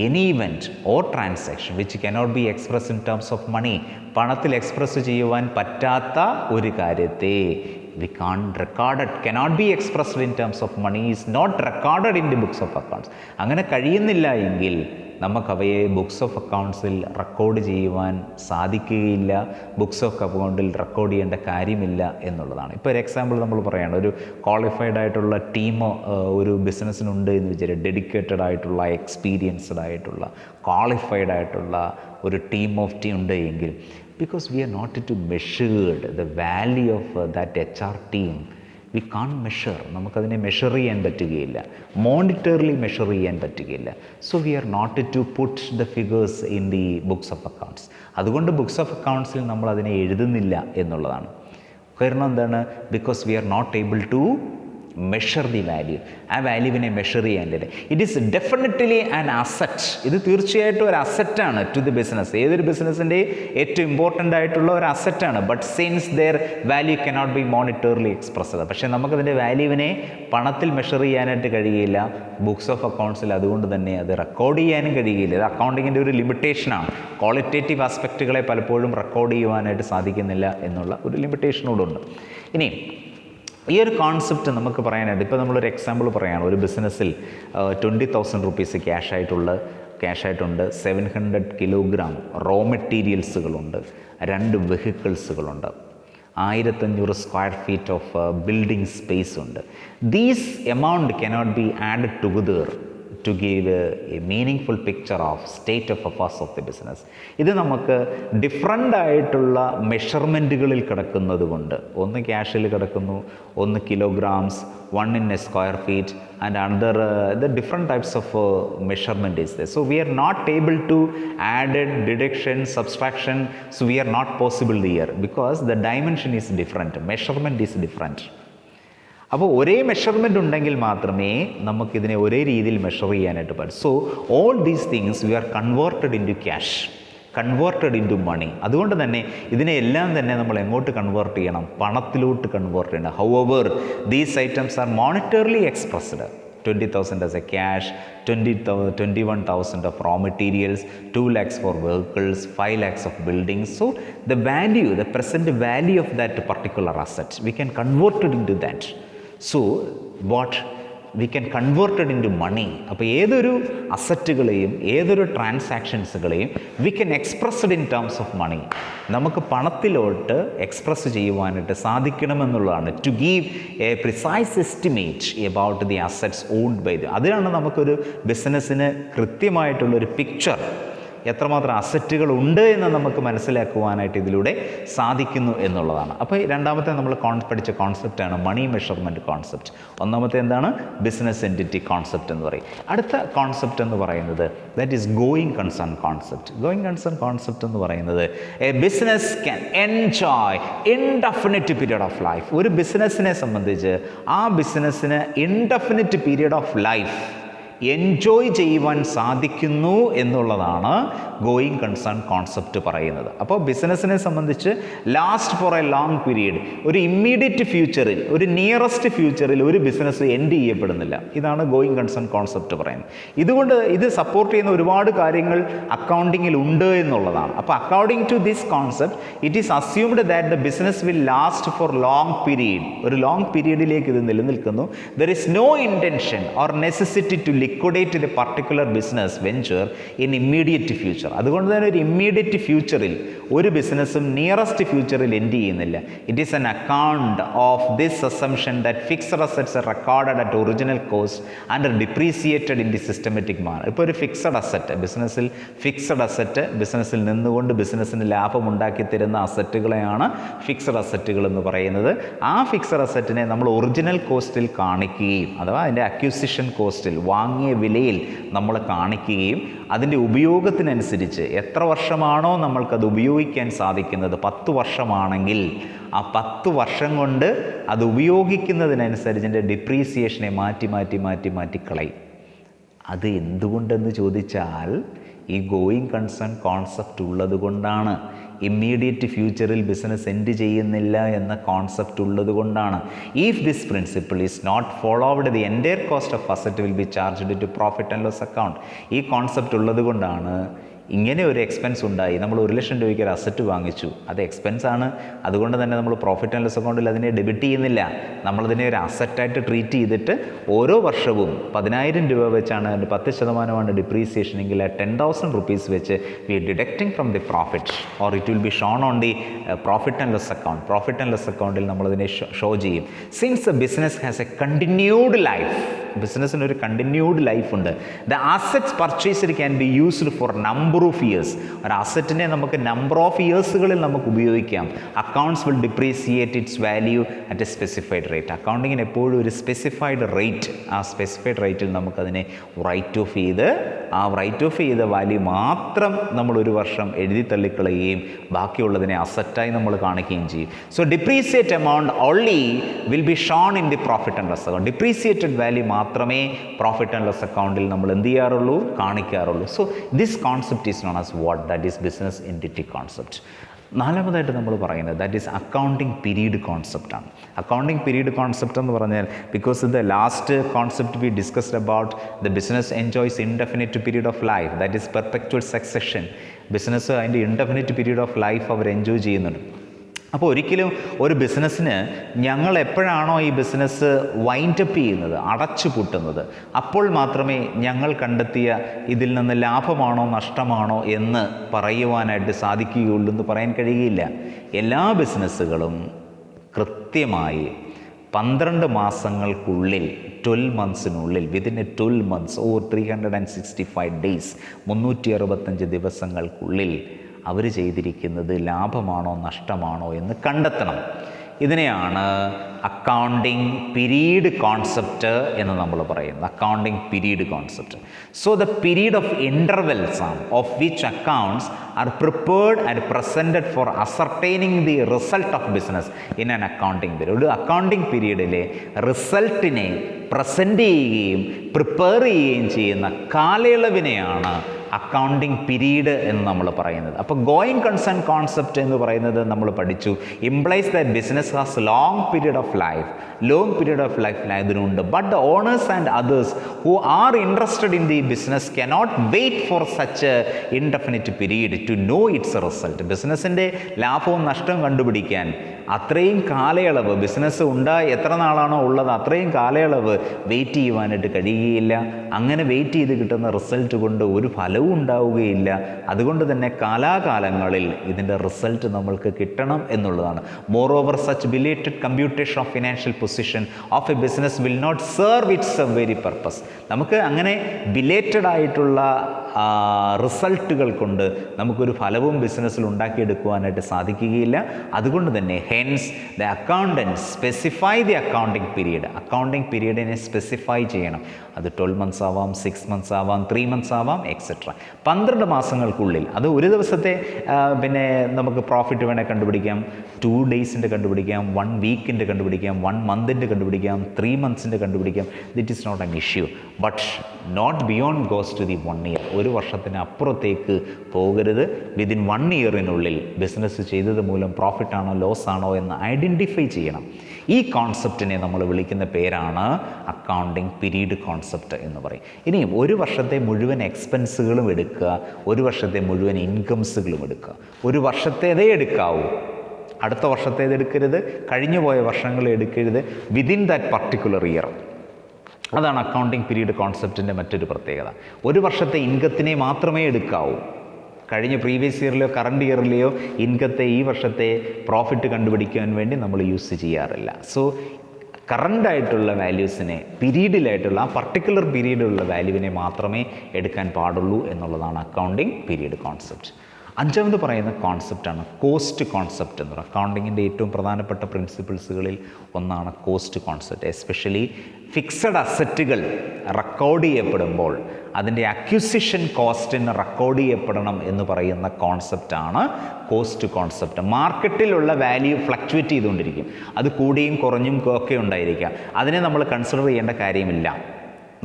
any event or transaction which cannot be express in terms of money, പണത്തിൽ എക്സ്പ്രസ് ചെയ്യുവാൻ പറ്റാത്ത ഒരു കാര്യത്തെ we can't record it, cannot be expressed in terms of money, is not recorded in the books of accounts. അങ്ങനെ കഴിയുന്നില്ല എങ്കിൽ നമുക്കവയെ books of അക്കൗണ്ട്സിൽ record ചെയ്യുവാൻ സാധിക്കുകയില്ല, ബുക്സ് ഓഫ് അക്കൗണ്ടിൽ റെക്കോർഡ് ചെയ്യേണ്ട കാര്യമില്ല എന്നുള്ളതാണ്. ഇപ്പോൾ ഒരു എക്സാമ്പിൾ നമ്മൾ പറയുകയാണ്, ഒരു ക്വാളിഫൈഡ് ആയിട്ടുള്ള ടീം ഒരു ബിസിനസ്സിനുണ്ട് എന്ന് വിചാരിക്കുക, ഡെഡിക്കേറ്റഡ് ആയിട്ടുള്ള, എക്സ്പീരിയൻസ്ഡ് ആയിട്ടുള്ള, ക്വാളിഫൈഡ് ആയിട്ടുള്ള ഒരു ടീം ഉണ്ട് എങ്കിൽ, because we are not to measured the value of that HR team, we can't measure, നമുക്കതിനെ മെഷർ ചെയ്യാൻ പറ്റുകയില്ല, മോണിറ്ററിലി മെഷർ ചെയ്യാൻ പറ്റുകയില്ല. So we are not to put the figures in the books of accounts. അതുകൊണ്ട് books of അക്കൗണ്ട്സിൽ നമ്മൾ അതിനെ എഴുതുന്നില്ല എന്നുള്ളതാണ്. കാരണം എന്താണ്, because we are not able to measure the value. ആ വാല്യൂവിനെ മെഷർ ചെയ്യാനില്ല. It is definitely an asset. ഇത് തീർച്ചയായിട്ടും ഒരു അസറ്റാണ് ടു ദി ബിസിനസ്. ഏതൊരു ബിസിനസ്സിൻ്റെ ഏറ്റവും ഇമ്പോർട്ടൻ്റ് ആയിട്ടുള്ള ഒരു അസറ്റാണ്. But since their value cannot be monetarily expressed. പക്ഷേ നമുക്കതിൻ്റെ വാല്യൂവിനെ പണത്തിൽ മെഷർ ചെയ്യാനായിട്ട് കഴിയില്ല ബുക്സ് ഓഫ് അക്കൗണ്ട്സിൽ. അതുകൊണ്ട് തന്നെ അത് റെക്കോർഡ് ചെയ്യാനും കഴിയില്ല. ഇത് അക്കൗണ്ടിങ്ങിൻ്റെ ഒരു ലിമിറ്റേഷനാണ്. ക്വാളിറ്റേറ്റീവ് ആസ്പെക്റ്റുകളെ പലപ്പോഴും റെക്കോർഡ് ചെയ്യുവാനായിട്ട് സാധിക്കുന്നില്ല എന്നുള്ള ഒരു ലിമിറ്റേഷനോടുണ്ട്. ഇനി ഈ ഒരു കോൺസെപ്റ്റ് നമുക്ക് പറയാനായിട്ട്, ഇപ്പോൾ നമ്മളൊരു എക്സാമ്പിൾ പറയുകയാണ്. ഒരു ബിസിനസ്സിൽ 20,000 rupees ക്യാഷായിട്ടുണ്ട്, 700 kilogram റോ മെറ്റീരിയൽസുകളുണ്ട്, 2 വെഹിക്കിൾസുകളുണ്ട്, 1500 square feet of building space ഉണ്ട്. These amount cannot be added together to give a meaningful picture of state of affairs of the business. ഇത് നമുക്ക് ഡിഫറൻ്റ് ആയിട്ടുള്ള മെഷർമെൻറ്റുകളിൽ കിടക്കുന്നത് കൊണ്ട്, ഒന്ന് ക്യാഷിൽ കിടക്കുന്നു, ഒന്ന് kilograms, 1 in a square feet and another the different types of measurement is there. So we are not able to add it, deduction, subtraction, so we are not possible here because the dimension is different, measurement is different. അപ്പോൾ ഒരേ measurement ഉണ്ടെങ്കിൽ മാത്രമേ നമുക്കിതിനെ ഒരേ രീതിയിൽ measure ചെയ്യാനായിട്ട് പറ്റും. So all these things we are converted into cash, converted into money. അതുകൊണ്ട് തന്നെ ഇതിനെ എല്ലാം തന്നെ നമ്മൾ എങ്ങോട്ട് കൺവേർട്ട് ചെയ്യണം, പണത്തിലോട്ട് കൺവേർട്ട് ചെയ്യണം. However these items are monetarily expressed. 20,000 as a cash, 21,000 of raw materials, 2 lakhs for vehicles, 5 lakhs of buildings. So the value, the present value of that particular asset, we can convert it into that. So what we can convert it into money. അപ്പോൾ ഏതൊരു അസറ്റുകളെയും ഏതൊരു ട്രാൻസാക്ഷൻസുകളെയും we can express it in terms of money. നമുക്ക് പണത്തിലോട്ട് express ചെയ്യുവാനായിട്ട് സാധിക്കണമെന്നുള്ളതാണ്. To give a precise estimate about the assets owned by the. അതിനാണ് നമുക്കൊരു ബിസിനസ്സിന് കൃത്യമായിട്ടുള്ളൊരു പിക്ചർ, എത്രമാത്രം അസറ്റുകൾ ഉണ്ട് എന്ന് നമുക്ക് മനസ്സിലാക്കുവാനായിട്ട് ഇതിലൂടെ സാധിക്കുന്നു എന്നുള്ളതാണ്. അപ്പോൾ രണ്ടാമത്തെ നമ്മൾ പഠിച്ച കോൺസെപ്റ്റാണ് മണി മെഷർമെൻറ്റ് കോൺസെപ്റ്റ്. ഒന്നാമത്തെ എന്താണ്, ബിസിനസ് എൻറ്റിറ്റി കോൺസെപ്റ്റ് എന്ന് പറയും. അടുത്ത കോൺസെപ്റ്റ് എന്ന് പറയുന്നത് that is going concern concept. Going concern concept എന്ന് പറയുന്നത് A business can enjoy indefinite period of life. ഒരു ബിസിനസ്സിനെ സംബന്ധിച്ച് ആ ബിസിനസ്സിന് indefinite period of life enjoy ചെയ്യുവാൻ സാധിക്കുന്നു എന്നുള്ളതാണ് ഗോയിങ് കൺസേൺ കോൺസെപ്റ്റ് പറയുന്നത്. അപ്പോൾ ബിസിനസ്സിനെ സംബന്ധിച്ച് last for a long period, ഒരു ഇമ്മീഡിയറ്റ് ഫ്യൂച്ചറിൽ, ഒരു നിയറസ്റ്റ് ഫ്യൂച്ചറിൽ ഒരു ബിസിനസ് എൻഡ് ചെയ്യപ്പെടുന്നില്ല. ഇതാണ് ഗോയിങ് കൺസേൺ കോൺസെപ്റ്റ് പറയുന്നത്. ഇതുകൊണ്ട് ഇത് സപ്പോർട്ട് ചെയ്യുന്ന ഒരുപാട് കാര്യങ്ങൾ അക്കൗണ്ടിങ്ങിൽ ഉണ്ട് എന്നുള്ളതാണ്. അപ്പോൾ according to this concept it is assumed that the business will last for long period. ഒരു ലോങ് പീരീഡിലേക്ക് ഇത് നിലനിൽക്കുന്നു. There is no intention or necessity to liquidate the particular business venture in immediate future. അതുകൊണ്ട് തന്നെ ഒരു immediate ഫ്യൂച്ചറിൽ ഒരു ബിസിനസ്സും നിയറസ്റ്റ് ഫ്യൂച്ചറിൽ എൻഡ് ചെയ്യുന്നില്ല. It is N account of this assumption that fixed assets R recorded at original cost and depreciated in the systematic manor. ഇപ്പോൾ ഒരു ഫിക്സഡ് അസറ്റ് ബിസിനസ്സിൽ, ഫിക്സഡ് അസറ്റ് ബിസിനസ്സിൽ നിന്നുകൊണ്ട് ബിസിനസ്സിന് ലാഭം ഉണ്ടാക്കി തരുന്ന അസറ്റുകളെയാണ് ഫിക്സഡ് അസറ്റുകൾ എന്ന് പറയുന്നത്. ആ ഫിക്സഡ് അസറ്റിനെ നമ്മൾ ഒറിജിനൽ കോസ്റ്റിൽ കാണിക്കുകയും അഥവാ അതിൻ്റെ അക്വിസിഷൻ കോസ്റ്റിൽ വാങ്ങിയ വിലയിൽ നമ്മൾ കാണിക്കുകയും അതിൻ്റെ ഉപയോഗത്തിനനുസരിച്ച് എത്ര വർഷമാണോ നമ്മൾക്കത് ഉപയോഗിക്കാൻ സാധിക്കുന്നത്, 10 വർഷമാണെങ്കിൽ ആ 10 വർഷം കൊണ്ട് അത് ഉപയോഗിക്കുന്നതിനനുസരിച്ച് അതിൻ്റെ ഡിപ്രീസിയേഷനെ മാറ്റി കളയും. അത് എന്തുകൊണ്ടെന്ന് ചോദിച്ചാൽ ഈ ഗോയിങ് കൺസേൺ കോൺസെപ്റ്റ് ഉള്ളത് കൊണ്ടാണ്. ഇമ്മീഡിയറ്റ് ഫ്യൂച്ചറിൽ ബിസിനസ് എൻഡ് ചെയ്യുന്നില്ല എന്ന കോൺസെപ്റ്റ് ഉള്ളത് കൊണ്ടാണ്. If this principle is not followed the entire cost of asset will be charged to profit and loss account. ഈ കോൺസെപ്റ്റ് ഉള്ളത് കൊണ്ടാണ് ഇങ്ങനെ ഒരു എക്സ്പെൻസ് ഉണ്ടായി. നമ്മൾ 1,00,000 രൂപയ്ക്ക് ഒരു അസറ്റ് വാങ്ങിച്ചു, അത് എക്സ്പെൻസാണ്. അതുകൊണ്ട് തന്നെ നമ്മൾ പ്രോഫിറ്റ് ആൻഡ് ലോസ് അക്കൗണ്ടിൽ അതിനെ ഡെബിറ്റ് ചെയ്യുന്നില്ല. നമ്മളതിനെ ഒരു അസറ്റായിട്ട് ട്രീറ്റ് ചെയ്തിട്ട് ഓരോ വർഷവും 10,000 രൂപ വെച്ചാണ്, അതിൻ്റെ 10% ഡിപ്രീസിയേഷൻ എങ്കിൽ 10,000 റുപ്പീസ് വെച്ച് we deducting from the profit or it will be shown on the profit and loss account. Profit and loss അക്കൗണ്ടിൽ നമ്മളതിനെ ഷോ ചെയ്യും. Since the business has a continued life, ബിസിനസ്സിന് ഒരു കണ്ടിന്യൂഡ് ലൈഫ് ഉണ്ട്. The assets purchased can be used for number of years. ഒരു അസറ്റിനെ നമുക്ക് number of ഇയേഴ്സുകളിൽ നമുക്ക് ഉപയോഗിക്കാം. Accounts will depreciate its value at a specified rate. അക്കൗണ്ടിങ്ങിന് എപ്പോഴും ഒരു സ്പെസിഫൈഡ് റേറ്റ്, ആ സ്പെസിഫൈഡ് റേറ്റിൽ നമുക്കതിനെ റൈറ്റ് ഓഫ് ചെയ്ത് ആ റൈറ്റ് ഓഫ് ചെയ്ത വാല്യൂ മാത്രം നമ്മൾ ഒരു വർഷം എഴുതി തള്ളിക്കളയുകയും ബാക്കിയുള്ളതിനെ അസറ്റായി നമ്മൾ കാണിക്കുകയും ചെയ്യും. So depreciate amount only will be shown in the profit and loss account. Depreciated value മാത്രമേ പ്രോഫിറ്റ് ആൻഡ് ലോസ് അക്കൗണ്ടിൽ നമ്മൾ എന്ത് ചെയ്യാറുള്ളൂ, കാണിക്കാറുള്ളൂ. So this concept is known as what? That is business entity concept. നാലാമതായിട്ട് നമ്മൾ പറയുന്നത് ദാറ്റ് ഈസ് അക്കൗണ്ടിങ് പീരീഡ് കോൺസെപ്റ്റാണ്. അക്കൗണ്ടിങ് പീരീഡ് കോൺസെപ്റ്റ് എന്ന് പറഞ്ഞാൽ because the last concept we discussed about the business enjoys indefinite period of life, that is perpetual succession. Business അതിൻ്റെ indefinite period of life അവർ enjoy ചെയ്യുന്നുണ്ട്. അപ്പോൾ ഒരിക്കലും ഒരു ബിസിനസ്സിന് ഞങ്ങൾ എപ്പോഴാണോ ഈ ബിസിനസ് വൈൻഡപ്പ് ചെയ്യുന്നത്, അടച്ചു പൂട്ടുന്നത്, അപ്പോൾ മാത്രമേ ഞങ്ങൾ കണ്ടെത്തിയ ഇതിൽ നിന്ന് ലാഭമാണോ നഷ്ടമാണോ എന്ന് പറയുവാനായിട്ട് സാധിക്കുകയുള്ളൂ എന്ന് പറയാൻ കഴിയുകയില്ല. എല്ലാ ബിസിനസ്സുകളും കൃത്യമായി 12 മാസങ്ങൾക്കുള്ളിൽ 12 മന്ത്സിനുള്ളിൽ within a 12 months or 365 days 365 ദിവസങ്ങൾക്കുള്ളിൽ അവർ ചെയ്തിരിക്കുന്നത് ലാഭമാണോ നഷ്ടമാണോ എന്ന് കണ്ടെത്തണം. ഇതിനെയാണ് അക്കൗണ്ടിങ് പീരീഡ് കോൺസെപ്റ്റ് എന്ന് നമ്മൾ പറയുന്നത്. Accounting period concept. So the period of intervals ആണ് of which accounts are prepared and presented for ascertaining the result of business in an accounting period. ഒരു അക്കൗണ്ടിങ് പീരീഡിലെ റിസൾട്ടിനെ പ്രസൻറ്റ് ചെയ്യുകയും പ്രിപ്പയർ ചെയ്യുകയും ചെയ്യുന്ന കാലയളവിനെയാണ് അക്കൗണ്ടിങ് പീരീഡ് എന്ന് നമ്മൾ പറയുന്നത്. അപ്പോൾ ഗോയിങ് കൺസേൺ കോൺസെപ്റ്റ് എന്ന് പറയുന്നത് നമ്മൾ പഠിച്ചു. Implies that business has long period of life. Long period of life ഇതിനുണ്ട്. But the owners and others who are interested in the business cannot wait for such indefinite period to know its result. ബിസിനസ്സിൻ്റെ ലാഭവും നഷ്ടവും കണ്ടുപിടിക്കാൻ അത്രയും കാലയളവ്, business ഉണ്ടായി എത്ര നാളാണോ ഉള്ളത് അത്രയും കാലയളവ് വെയിറ്റ് ചെയ്യുവാനായിട്ട് കഴിയുകയില്ല. അങ്ങനെ വെയിറ്റ് ചെയ്ത് കിട്ടുന്ന റിസൾട്ട് കൊണ്ട് ഒരു ഫലവും ഉണ്ടാവുകയില്ല. അതുകൊണ്ട് തന്നെ കാലാകാലങ്ങളിൽ ഇതിൻ്റെ റിസൾട്ട് നമ്മൾക്ക് കിട്ടണം എന്നുള്ളതാണ്. Moreover such belated computation of financial position of a business will not serve its very purpose. നമുക്ക് അങ്ങനെ ബിലേറ്റഡ് ആയിട്ടുള്ള റിസൾട്ടുകൾ കൊണ്ട് നമുക്കൊരു ഫലവും ബിസിനസ്സിൽ ഉണ്ടാക്കിയെടുക്കുവാനായിട്ട് സാധിക്കുകയില്ല. അതുകൊണ്ട് തന്നെ hence the accountant specify the accounting period. Accounting പീരീഡിനെ സ്പെസിഫൈ ചെയ്യണം. അത് 12 മന്ത്സ് ആവാം, 6 മന്ത്സ് ആവാം, 3 മന്ത്സ് ആവാം, എക്സെട്ര. 12 മാസങ്ങൾക്കുള്ളിൽ, അത് ഒരു ദിവസത്തെ പിന്നെ നമുക്ക് പ്രോഫിറ്റ് വേണേൽ കണ്ടുപിടിക്കാം, 2 ഡേയ്സിൻ്റെ കണ്ടുപിടിക്കാം, 1 വീക്കിൻ്റെ കണ്ടുപിടിക്കാം, 1 മന്തിൻ്റെ കണ്ടുപിടിക്കാം, 3 മന്ത്സിൻ്റെ കണ്ടുപിടിക്കാം. It is not an issue. But not beyond goes to the 1 year. ഒരു വർഷത്തിന് അപ്പുറത്തേക്ക് പോകരുത്. വിതിൻ 1 ഇയറിനുള്ളിൽ ബിസിനസ് ചെയ്തത് മൂലം പ്രോഫിറ്റ് ആണോ ലോസ് ആണോ എന്ന് ഐഡൻറ്റിഫൈ ചെയ്യണം. ഈ കോൺസെപ്റ്റിനെ നമ്മൾ വിളിക്കുന്ന പേരാണ് അക്കൗണ്ടിങ് പീരീഡ് കോൺസെപ്റ്റ് എന്ന് പറയും. ഇനിയും ഒരു വർഷത്തെ മുഴുവൻ എക്സ്പെൻസുകളും എടുക്കുക, ഒരു വർഷത്തെ മുഴുവൻ ഇൻകംസുകളും എടുക്കുക. ഒരു വർഷത്തേതേ എടുക്കാവൂ, അടുത്ത വർഷത്തേത് എടുക്കരുത്, കഴിഞ്ഞു പോയ വർഷങ്ങൾ എടുക്കരുത്. വിതിൻ ദാറ്റ് പർട്ടിക്കുലർ ഇയർ അതാണ് അക്കൗണ്ടിങ് പീരീഡ് കോൺസെപ്റ്റിൻ്റെ മറ്റൊരു പ്രത്യേകത. ഒരു വർഷത്തെ ഇൻകത്തിനെ മാത്രമേ എടുക്കാവൂ. കഴിഞ്ഞ പ്രീവിയസ് ഇയറിലെയോ കറണ്ട് ഇയറിലെയോ ഇൻകത്തെ ഈ വർഷത്തെ പ്രോഫിറ്റ് കണ്ടുപിടിക്കാൻ വേണ്ടി നമ്മൾ യൂസ് ചെയ്യാറില്ല. സോ കറണ്ടായിട്ടുള്ള വാല്യൂസിനെ, പീരീഡിലായിട്ടുള്ള ആ പർട്ടിക്കുലർ പീരീഡിലുള്ള വാല്യൂവിനെ മാത്രമേ എടുക്കാൻ പാടുള്ളൂ എന്നുള്ളതാണ് അക്കൗണ്ടിങ് പീരീഡ് കോൺസെപ്റ്റ്. അഞ്ചാമത് പറയുന്ന കോൺസെപ്റ്റാണ് കോസ്റ്റ് കോൺസെപ്റ്റ് എന്ന് പറയുന്നത്. അക്കൗണ്ടിങ്ങിൻ്റെ ഏറ്റവും പ്രധാനപ്പെട്ട പ്രിൻസിപ്പിൾസുകളിൽ ഒന്നാണ് കോസ്റ്റ് കോൺസെപ്റ്റ്. എസ്പെഷ്യലി ഫിക്സഡ് അസറ്റുകൾ റെക്കോർഡ് ചെയ്യപ്പെടുമ്പോൾ അതിൻ്റെ അക്വിസിഷൻ കോസ്റ്റിന് റെക്കോർഡ് ചെയ്യപ്പെടണം എന്ന് പറയുന്ന കോൺസെപ്റ്റാണ് കോസ്റ്റ് കോൺസെപ്റ്റ്. മാർക്കറ്റിലുള്ള വാല്യൂ ഫ്ലക്ച്വേറ്റ് ചെയ്തുകൊണ്ടിരിക്കും, അത് കൂടിയും കുറഞ്ഞും ഒക്കെ ഉണ്ടായിരിക്കാം. അതിനെ നമ്മൾ കൺസിഡർ ചെയ്യേണ്ട കാര്യമില്ല.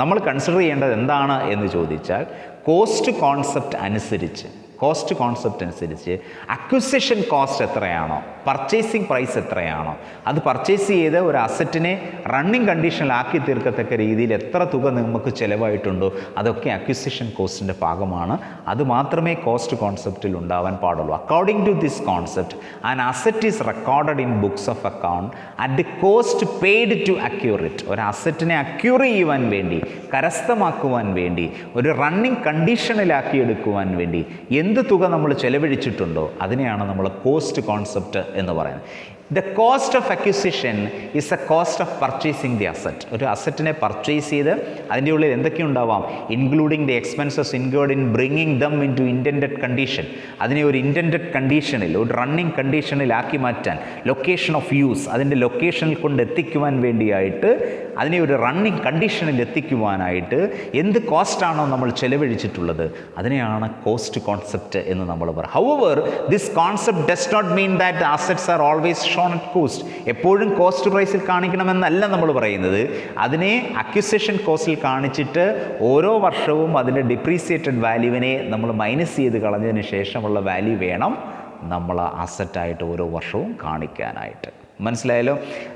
നമ്മൾ കൺസിഡർ ചെയ്യേണ്ടത് എന്താണ് എന്ന് ചോദിച്ചാൽ കോസ്റ്റ് കോൺസെപ്റ്റ് അനുസരിച്ച് അക്വിസിഷൻ കോസ്റ്റ് എത്രയാണോ, പർച്ചേസിങ് പ്രൈസ് എത്രയാണോ, അത് പർച്ചേസ് ചെയ്ത് ഒരു അസറ്റിനെ റണ്ണിങ് കണ്ടീഷനിലാക്കി തീർക്കത്തക്ക രീതിയിൽ എത്ര തുക നമുക്ക് ചിലവായിട്ടുണ്ടോ അതൊക്കെ അക്വിസിഷൻ കോസ്റ്റിൻ്റെ ഭാഗമാണ്. അത് മാത്രമേ കോസ്റ്റ് കോൺസെപ്റ്റിൽ ഉണ്ടാവാൻ പാടുള്ളൂ. According to this concept an asset is recorded in books of account at the cost paid to acquire it. ഒരു അസറ്റിനെ അക്യൂർ ചെയ്യുവാൻ വേണ്ടി, കരസ്ഥമാക്കുവാൻ വേണ്ടി, ഒരു റണ്ണിങ് കണ്ടീഷനിലാക്കി എടുക്കുവാൻ വേണ്ടി എന്ത് തുക നമ്മൾ ചെലവഴിച്ചിട്ടുണ്ടോ അതിനെയാണ് നമ്മൾ കോസ്റ്റ് കോൺസെപ്റ്റ് എന്ന് പറയുന്നത്. The cost of acquisition is a cost of purchasing the asset. ഒരു അസറ്റിനെ പർച്ചേസ് ചെയ്ത് അതിൻ്റെ ഉള്ളിൽ എന്തൊക്കെ ഉണ്ടാവാം, including the expenses incurred in bringing them into intended condition. അതിനെ ഒരു ഇൻറ്റൻഡഡ് കണ്ടീഷനിൽ, ഒരു റണ്ണിങ് കണ്ടീഷനിലാക്കി മാറ്റാൻ, ലൊക്കേഷൻ ഓഫ് യൂസ്, അതിൻ്റെ ലൊക്കേഷനിൽ കൊണ്ട് എത്തിക്കുവാൻ വേണ്ടിയായിട്ട്, അതിനെ ഒരു റണ്ണിങ് കണ്ടീഷനിൽ എത്തിക്കുവാനായിട്ട് എന്ത് കോസ്റ്റാണോ നമ്മൾ ചെലവഴിച്ചിട്ടുള്ളത് അതിനെയാണ് കോസ്റ്റ് കോൺസെപ്റ്റ് എന്ന് നമ്മൾ പറയും. However this concept does not mean that assets are always shown at cost. എപ്പോഴും കോസ്റ്റ് പ്രൈസിൽ കാണിക്കണമെന്നല്ല നമ്മൾ പറയുന്നത്. അതിനെ അക്വിസിഷൻ കോസ്റ്റിൽ കാണിച്ചിട്ട് ഓരോ വർഷവും അതിൻ്റെ ഡിപ്രീസിയേറ്റഡ് വാല്യൂവിനെ നമ്മൾ മൈനസ് ചെയ്ത് കളഞ്ഞതിന് ശേഷമുള്ള വാല്യൂ വേണം നമ്മൾ അസറ്റായിട്ട് ഓരോ വർഷവും കാണിക്കാനായിട്ട്. മനസ്സിലായാലോ?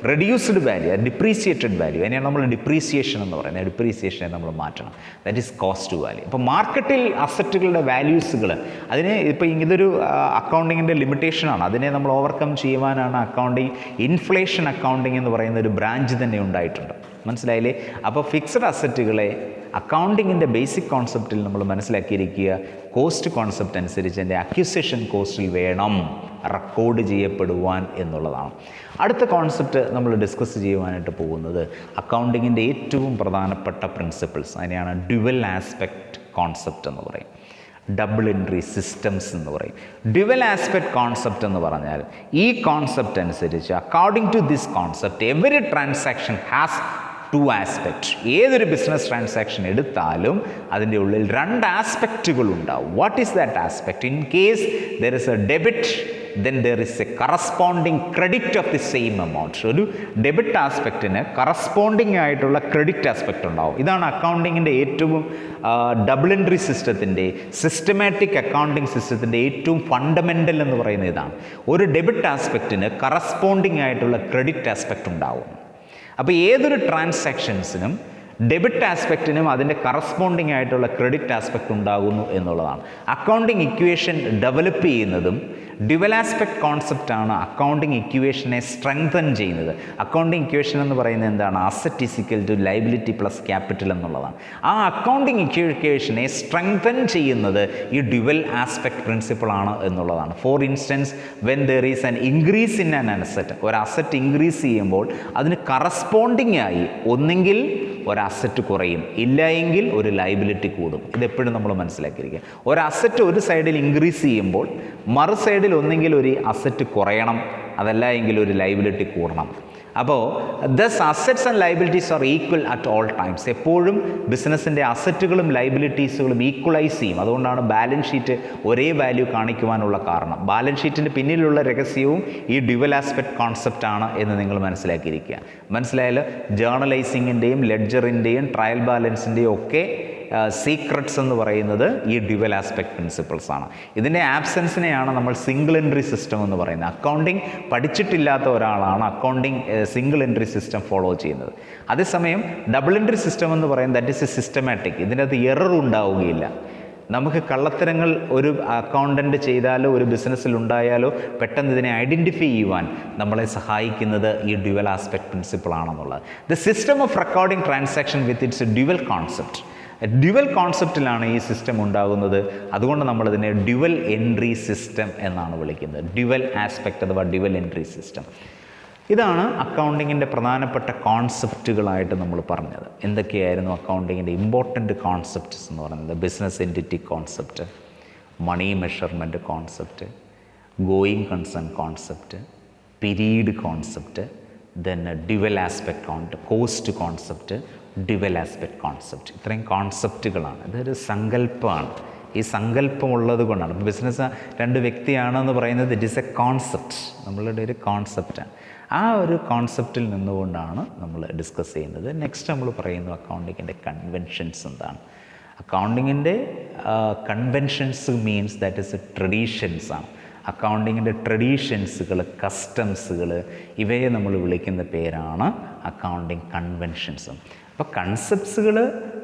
റെഡ്യൂസ്ഡ് വാല്യൂ, ഡിപ്രീസിയേറ്റഡ് വാല്യൂ, അതിനെയാണ് നമ്മൾ ഡിപ്രീസിയേഷൻ എന്ന് പറയുന്നത്. ഡിപ്രീസിയേഷനെ നമ്മൾ മാറ്റണം. That is cost value. ഇപ്പോൾ മാർക്കറ്റിൽ അസറ്റുകളുടെ വാല്യൂസുകൾ, അതിന് ഇപ്പോൾ ഇതൊരു അക്കൗണ്ടിങ്ങിൻ്റെ ലിമിറ്റേഷനാണ്. അതിനെ നമ്മൾ ഓവർകം ചെയ്യുവാനാണ് അക്കൗണ്ടിങ്, ഇൻഫ്ലേഷൻ അക്കൗണ്ടിങ് എന്ന് പറയുന്ന ഒരു ബ്രാഞ്ച് തന്നെ ഉണ്ടായിട്ടുണ്ട്. മനസ്സിലായില്ലേ? അപ്പോൾ ഫിക്സഡ് അസറ്റുകളെ അക്കൗണ്ടിങ്ങിൻ്റെ ബേസിക് കോൺസെപ്റ്റിൽ നമ്മൾ മനസ്സിലാക്കിയിരിക്കുക, കോസ്റ്റ് കോൺസെപ്റ്റ് അനുസരിച്ച് എൻ്റെ അക്വിസിഷൻ കോസ്റ്റിൽ വേണം റെക്കോർഡ് ചെയ്യപ്പെടുവാൻ എന്നുള്ളതാണ്. അടുത്ത കോൺസെപ്റ്റ് നമ്മൾ ഡിസ്കസ് ചെയ്യുവാനായിട്ട് പോകുന്നത് അക്കൗണ്ടിങ്ങിൻ്റെ ഏറ്റവും പ്രധാനപ്പെട്ട പ്രിൻസിപ്പിൾസ്, അതിനെയാണ് ഡ്യുവൽ ആസ്പെക്റ്റ് കോൺസെപ്റ്റ് എന്ന് പറയും, ഡബിൾ എൻട്രി സിസ്റ്റംസ് എന്ന് പറയും. ഡ്യുവൽ ആസ്പെക്റ്റ് കോൺസെപ്റ്റ് എന്ന് പറഞ്ഞാൽ ഈ കോൺസെപ്റ്റ് അനുസരിച്ച് according to this concept every transaction has two aspect. ഏതൊരു ബിസിനസ് ട്രാൻസാക്ഷൻ എടുത്താലും അതിൻ്റെ ഉള്ളിൽ രണ്ട് ആസ്പെക്റ്റുകൾ ഉണ്ടാവും. What is that aspect? In case there is a debit, then there is a corresponding credit of the same amount. ഒരു debit ആസ്പെക്റ്റിന് corresponding ആയിട്ടുള്ള credit aspect ഉണ്ടാവും. ഇതാണ് അക്കൗണ്ടിങ്ങിൻ്റെ ഏറ്റവും ഡബിൾ എൻട്രി സിസ്റ്റത്തിൻ്റെ, സിസ്റ്റമാറ്റിക് അക്കൗണ്ടിങ് സിസ്റ്റത്തിൻ്റെ ഏറ്റവും ഫണ്ടമെൻ്റൽ എന്ന് പറയുന്നത് ഇതാണ്. ഒരു ഡെബിറ്റ് ആസ്പെക്റ്റിന് കറസ്പോണ്ടിങ് ആയിട്ടുള്ള ക്രെഡിറ്റ് ആസ്പെക്റ്റ് ഉണ്ടാവും. അപ്പോൾ ഏതൊരു ട്രാൻസാക്ഷൻസിനും ഡെബിറ്റ് ആസ്പെക്റ്റിനും അതിൻ്റെ കറസ്പോണ്ടിങ് ആയിട്ടുള്ള ക്രെഡിറ്റ് ആസ്പെക്റ്റ് ഉണ്ടാകുന്നു എന്നുള്ളതാണ്. അക്കൗണ്ടിങ് ഇക്വേഷൻ ഡെവലപ്പ് ചെയ്യുന്നതും ഡ്യുവൽ ആസ്പെക്റ്റ് കോൺസെപ്റ്റാണ് അക്കൗണ്ടിങ് ഇക്വേഷനെ സ്ട്രെങ്തൻ ചെയ്യുന്നത്. അക്കൗണ്ടിങ് ഇക്വേഷൻ എന്ന് പറയുന്നത് എന്താണ്? Asset is equal to liability plus capital എന്നുള്ളതാണ്. ആ അക്കൗണ്ടിങ് ഇക്വേഷനെ സ്ട്രെങ്തൻ ചെയ്യുന്നത് ഈ ഡ്യുവൽ ആസ്പെക്റ്റ് പ്രിൻസിപ്പിളാണ് എന്നുള്ളതാണ്. For instance, when there is an increase in an asset, ഒരു അസറ്റ് ഇൻക്രീസ് ചെയ്യുമ്പോൾ അതിന് കറസ്പോണ്ടിങ് ആയി ഒന്നെങ്കിൽ ഒരു അസറ്റ് കുറയും, ഇല്ല എങ്കിൽ ഒരു ലയബിലിറ്റി കൂടും. ഇതെപ്പോഴും നമ്മൾ മനസ്സിലാക്കിയിരിക്കുക. ഒരു അസറ്റ് ഒരു സൈഡിൽ ഇൻക്രീസ് ചെയ്യുമ്പോൾ മറു സൈഡിൽ ഒന്നെങ്കിൽ ഒരു അസറ്റ് കുറയണം, അതല്ല എങ്കിൽ ഒരു ലയബിലിറ്റി കൂടണം. അപ്പോൾ thus assets and liabilities are equal at all times. എപ്പോഴും ബിസിനസ്സിൻ്റെ അസറ്റുകളും ലയബിലിറ്റീസുകളും ഈക്വലൈസ് ചെയ്യും. അതുകൊണ്ടാണ് ബാലൻസ് ഷീറ്റ് ഒരേ വാല്യൂ കാണിക്കുവാനുള്ള കാരണം. ബാലൻസ് ഷീറ്റിൻ്റെ പിന്നിലുള്ള രഹസ്യവും ഈ ഡ്യുവൽ ആസ്പെക്റ്റ് കോൺസെപ്റ്റാണ് എന്ന് നിങ്ങൾ മനസ്സിലാക്കിയിരിക്കുക. മനസ്സിലായാൽ? ജേർണലൈസിങ്ങിൻ്റെയും ലെഡ്ജറിൻ്റെയും ട്രയൽ ബാലൻസിൻ്റെയും ഒക്കെ സീക്രട്സ് എന്ന് പറയുന്നത് ഈ ഡ്യുവൽ ആസ്പെക്ട് പ്രിൻസിപ്പിൾസ് ആണ്. ഇതിൻ്റെ ആബ്സെൻസിനെയാണ് നമ്മൾ സിംഗിൾ എൻട്രി സിസ്റ്റം എന്ന് പറയുന്നത്. അക്കൗണ്ടിങ് പഠിച്ചിട്ടില്ലാത്ത ഒരാളാണ് accounting single entry system follow ചെയ്യുന്നത്. അതേസമയം ഡബിൾ എൻട്രി സിസ്റ്റം എന്ന് പറയുന്നത് ദാറ്റ് ഈസ് എ സിസ്റ്റമാറ്റിക്. ഇതിനകത്ത് എറർ ഉണ്ടാവുകയില്ല. നമുക്ക് കള്ളത്തരങ്ങൾ ഒരു അക്കൗണ്ടൻ്റ് ചെയ്താലോ ഒരു ബിസിനസ്സിൽ ഉണ്ടായാലോ പെട്ടെന്ന് ഇതിനെ ഐഡൻറ്റിഫൈ ചെയ്യുവാൻ നമ്മളെ സഹായിക്കുന്നത് ഈ ഡ്യുവൽ ആസ്പെക്ട് പ്രിൻസിപ്പിൾ ആണെന്നുള്ളത്. The system of recording transaction with its dual concept. Dual കോൺസെപ്റ്റിലാണ് ഈ സിസ്റ്റം ഉണ്ടാകുന്നത്. അതുകൊണ്ട് നമ്മളതിനെ ഡ്യുവൽ എൻട്രി സിസ്റ്റം എന്നാണ് വിളിക്കുന്നത്. ഡ്യുവൽ ആസ്പെക്റ്റ് അഥവാ ഡ്യുവൽ എൻട്രി സിസ്റ്റം. ഇതാണ് അക്കൗണ്ടിങ്ങിൻ്റെ പ്രധാനപ്പെട്ട കോൺസെപ്റ്റുകളായിട്ട് നമ്മൾ പറഞ്ഞത്. എന്തൊക്കെയായിരുന്നു അക്കൗണ്ടിങ്ങിൻ്റെ ഇമ്പോർട്ടൻ്റ് കോൺസെപ്റ്റ്സ് എന്ന് പറയുന്നത്? Business entity concept, money measurement concept, going concern concept, period concept, then dual aspect cost concept, dual aspect concept. ഇത്രയും കോൺസെപ്റ്റുകളാണ്. ഇതൊരു സങ്കല്പമാണ്. ഈ സങ്കല്പമുള്ളത് കൊണ്ടാണ് ഇപ്പോൾ ബിസിനസ് രണ്ട് വ്യക്തിയാണെന്ന് പറയുന്നത് ഇറ്റ് ഈസ് എ കോൺസെപ്റ്റ്, നമ്മളുടെ ഒരു കോൺസെപ്റ്റാണ്. ആ ഒരു കോൺസെപ്റ്റിൽ നിന്നുകൊണ്ടാണ് നമ്മൾ ഡിസ്കസ് ചെയ്യുന്നത്. നെക്സ്റ്റ് നമ്മൾ പറയുന്നു അക്കൗണ്ടിങ്ങിൻ്റെ കൺവെൻഷൻസ് എന്താണ്. അക്കൗണ്ടിങ്ങിൻ്റെ conventions means that is traditions ആണ്. അക്കൗണ്ടിങ്ങിൻ്റെ ട്രഡീഷൻസുകൾ, കസ്റ്റംസുകൾ, ഇവയെ നമ്മൾ വിളിക്കുന്ന പേരാണ് അക്കൗണ്ടിങ് കൺവെൻഷൻസ്. അപ്പോൾ കൺസെപ്റ്റ്സുകൾ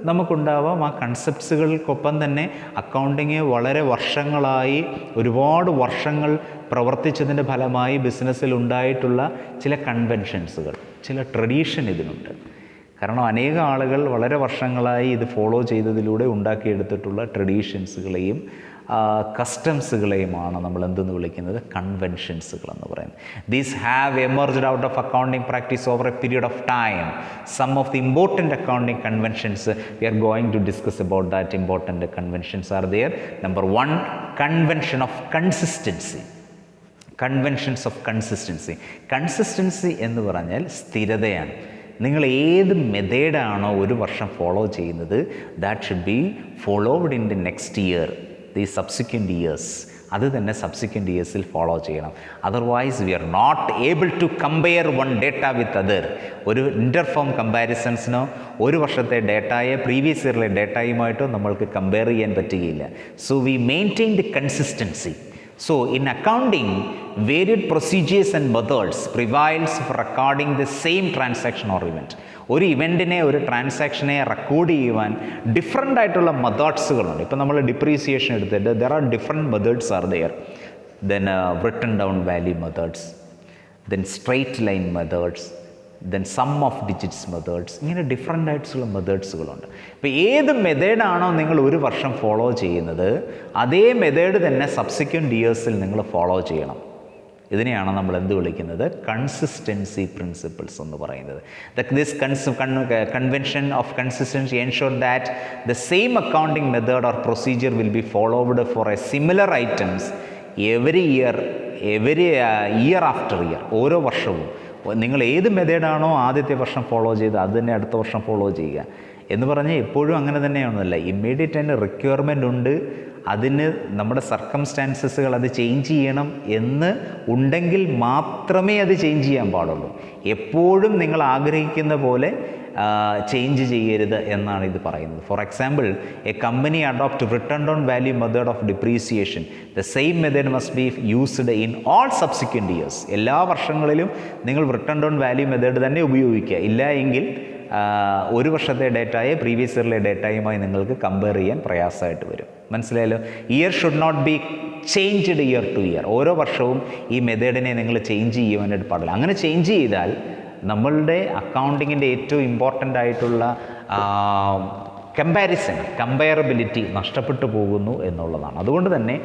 നമുക്കുണ്ടാവാം. ആ കൺസെപ്റ്റ്സുകൾക്കൊപ്പം തന്നെ അക്കൗണ്ടിങ് വളരെ വർഷങ്ങളായി, ഒരുപാട് വർഷങ്ങൾ പ്രവർത്തിച്ചതിൻ്റെ ഫലമായി ബിസിനസ്സിൽ ഉണ്ടായിട്ടുള്ള ചില കൺവെൻഷൻസുകൾ, ചില ട്രഡീഷൻ ഇതിനുണ്ട്. കാരണം അനേക ആളുകൾ വളരെ വർഷങ്ങളായി ഇത് ഫോളോ ചെയ്തതിലൂടെ ഉണ്ടാക്കിയെടുത്തിട്ടുള്ള ട്രഡീഷൻസുകളെയും കസ്റ്റംസുകളെയുമാണ് നമ്മൾ എന്തെന്ന് വിളിക്കുന്നത്? കൺവെൻഷൻസുകൾ എന്ന് പറയുന്നത്. These have emerged out of accounting practice over a period of time. Some of the important accounting conventions we are going to discuss about that. Important conventions are there. Number 1, convention of consistency. Conventions of consistency. Consistency എന്ന് പറഞ്ഞാൽ സ്ഥിരതയാണ്. നിങ്ങൾ ഏത് മെത്തേഡാണോ ഒരു വർഷം follow ചെയ്യുന്നത്, that should be followed in the next year, the subsequent years. അത് തന്നെ subsequent ഇയേഴ്സിൽ ഫോളോ ചെയ്യണം. Otherwise we are not able to compare one data with other. ഒരു ഇൻ്റർഫോം കമ്പാരിസൺസിനോ ഒരു വർഷത്തെ ഡേറ്റയെ പ്രീവിയസ് ഇയറിലെ ഡേറ്റയുമായിട്ടോ നമ്മൾക്ക് കമ്പയർ ചെയ്യാൻ പറ്റുകയില്ല. So V maintain the consistency. So in accounting, varied procedures and methods prevails for recording the same transaction or event. ഒരു ഇവൻറ്റിനെ, ഒരു ട്രാൻസാക്ഷനെ record ചെയ്യുവാൻ ഡിഫറെൻ്റ് ആയിട്ടുള്ള മെത്തേഡ്സുകളുണ്ട്. ഇപ്പോൾ നമ്മൾ ഡിപ്രീസിയേഷൻ എടുത്തിട്ട് there are different methods are there. Then written down value methods, then straight line methods, then sum of digits methods. ഇങ്ങനെ different ആയിട്ടുള്ള മെത്തേഡ്സുകളുണ്ട്. ഇപ്പോൾ ഏത് മെത്തേഡാണോ നിങ്ങൾ ഒരു വർഷം ഫോളോ ചെയ്യുന്നത്, അതേ മെത്തേഡ് തന്നെ സബ്സിക്വൻറ്റ് ഇയേഴ്സിൽ നിങ്ങൾ ഫോളോ ചെയ്യണം. ഇതിനെയാണ് നമ്മൾ എന്ത് വിളിക്കുന്നത്? കൺസിസ്റ്റൻസി പ്രിൻസിപ്പിൾസ് എന്ന് പറയുന്നത്. This convention of consistency ensure that the same accounting method or procedure will be followed for a similar items every year after year. ഓരോ വർഷവും നിങ്ങൾ ഏത് മെത്തേഡാണോ ആദ്യത്തെ വർഷം ഫോളോ ചെയ്ത് അത് തന്നെ അടുത്ത വർഷം ഫോളോ ചെയ്യുക എന്ന് പറഞ്ഞാൽ എപ്പോഴും അങ്ങനെ തന്നെയാണെന്നല്ല. ഇമ്മീഡിയറ്റ് അതിന് റിക്വയർമെൻ്റ് ഉണ്ട്, അതിന് നമ്മുടെ സർക്കംസ്റ്റാൻസസുകൾ അത് ചേഞ്ച് ചെയ്യണം എന്ന് ഉണ്ടെങ്കിൽ മാത്രമേ അത് ചേഞ്ച് ചെയ്യാൻ പാടുള്ളൂ. എപ്പോഴും നിങ്ങൾ ആഗ്രഹിക്കുന്ന പോലെ ചേഞ്ച് ചെയ്യരുത് എന്നാണ് ഇത് പറയുന്നത്. For example, A company adopt return down value method of depreciation. The same method must be used in all subsequent years. എല്ലാ വർഷങ്ങളിലും നിങ്ങൾ റിട്ടേൺ ഡൗൺ വാല്യൂ മെത്തേഡ് തന്നെ ഉപയോഗിക്കുക. ഇല്ല എങ്കിൽ ഒരു വർഷത്തെ ഡേറ്റയെ പ്രീവിയസ് ഇയറിലെ ഡേറ്റയുമായി നിങ്ങൾക്ക് കമ്പയർ ചെയ്യാൻ പ്രയാസമായിട്ട് വരും. മനസ്സിലായല്ലോ? Year should not be changed year to year. ഓരോ വർഷവും ഈ മെത്തേഡിനെ നിങ്ങൾ ചേഞ്ച് ചെയ്യുവാനായിട്ട് പാടില്ല. അങ്ങനെ ചേഞ്ച് ചെയ്താൽ നമ്മളുടെ അക്കൗണ്ടിങ്ങിൻ്റെ ഏറ്റവും ഇമ്പോർട്ടൻ്റ് ആയിട്ടുള്ള കമ്പയറബിലിറ്റി നഷ്ടപ്പെട്ടു പോകുന്നു എന്നുള്ളതാണ്. അതുകൊണ്ട് തന്നെ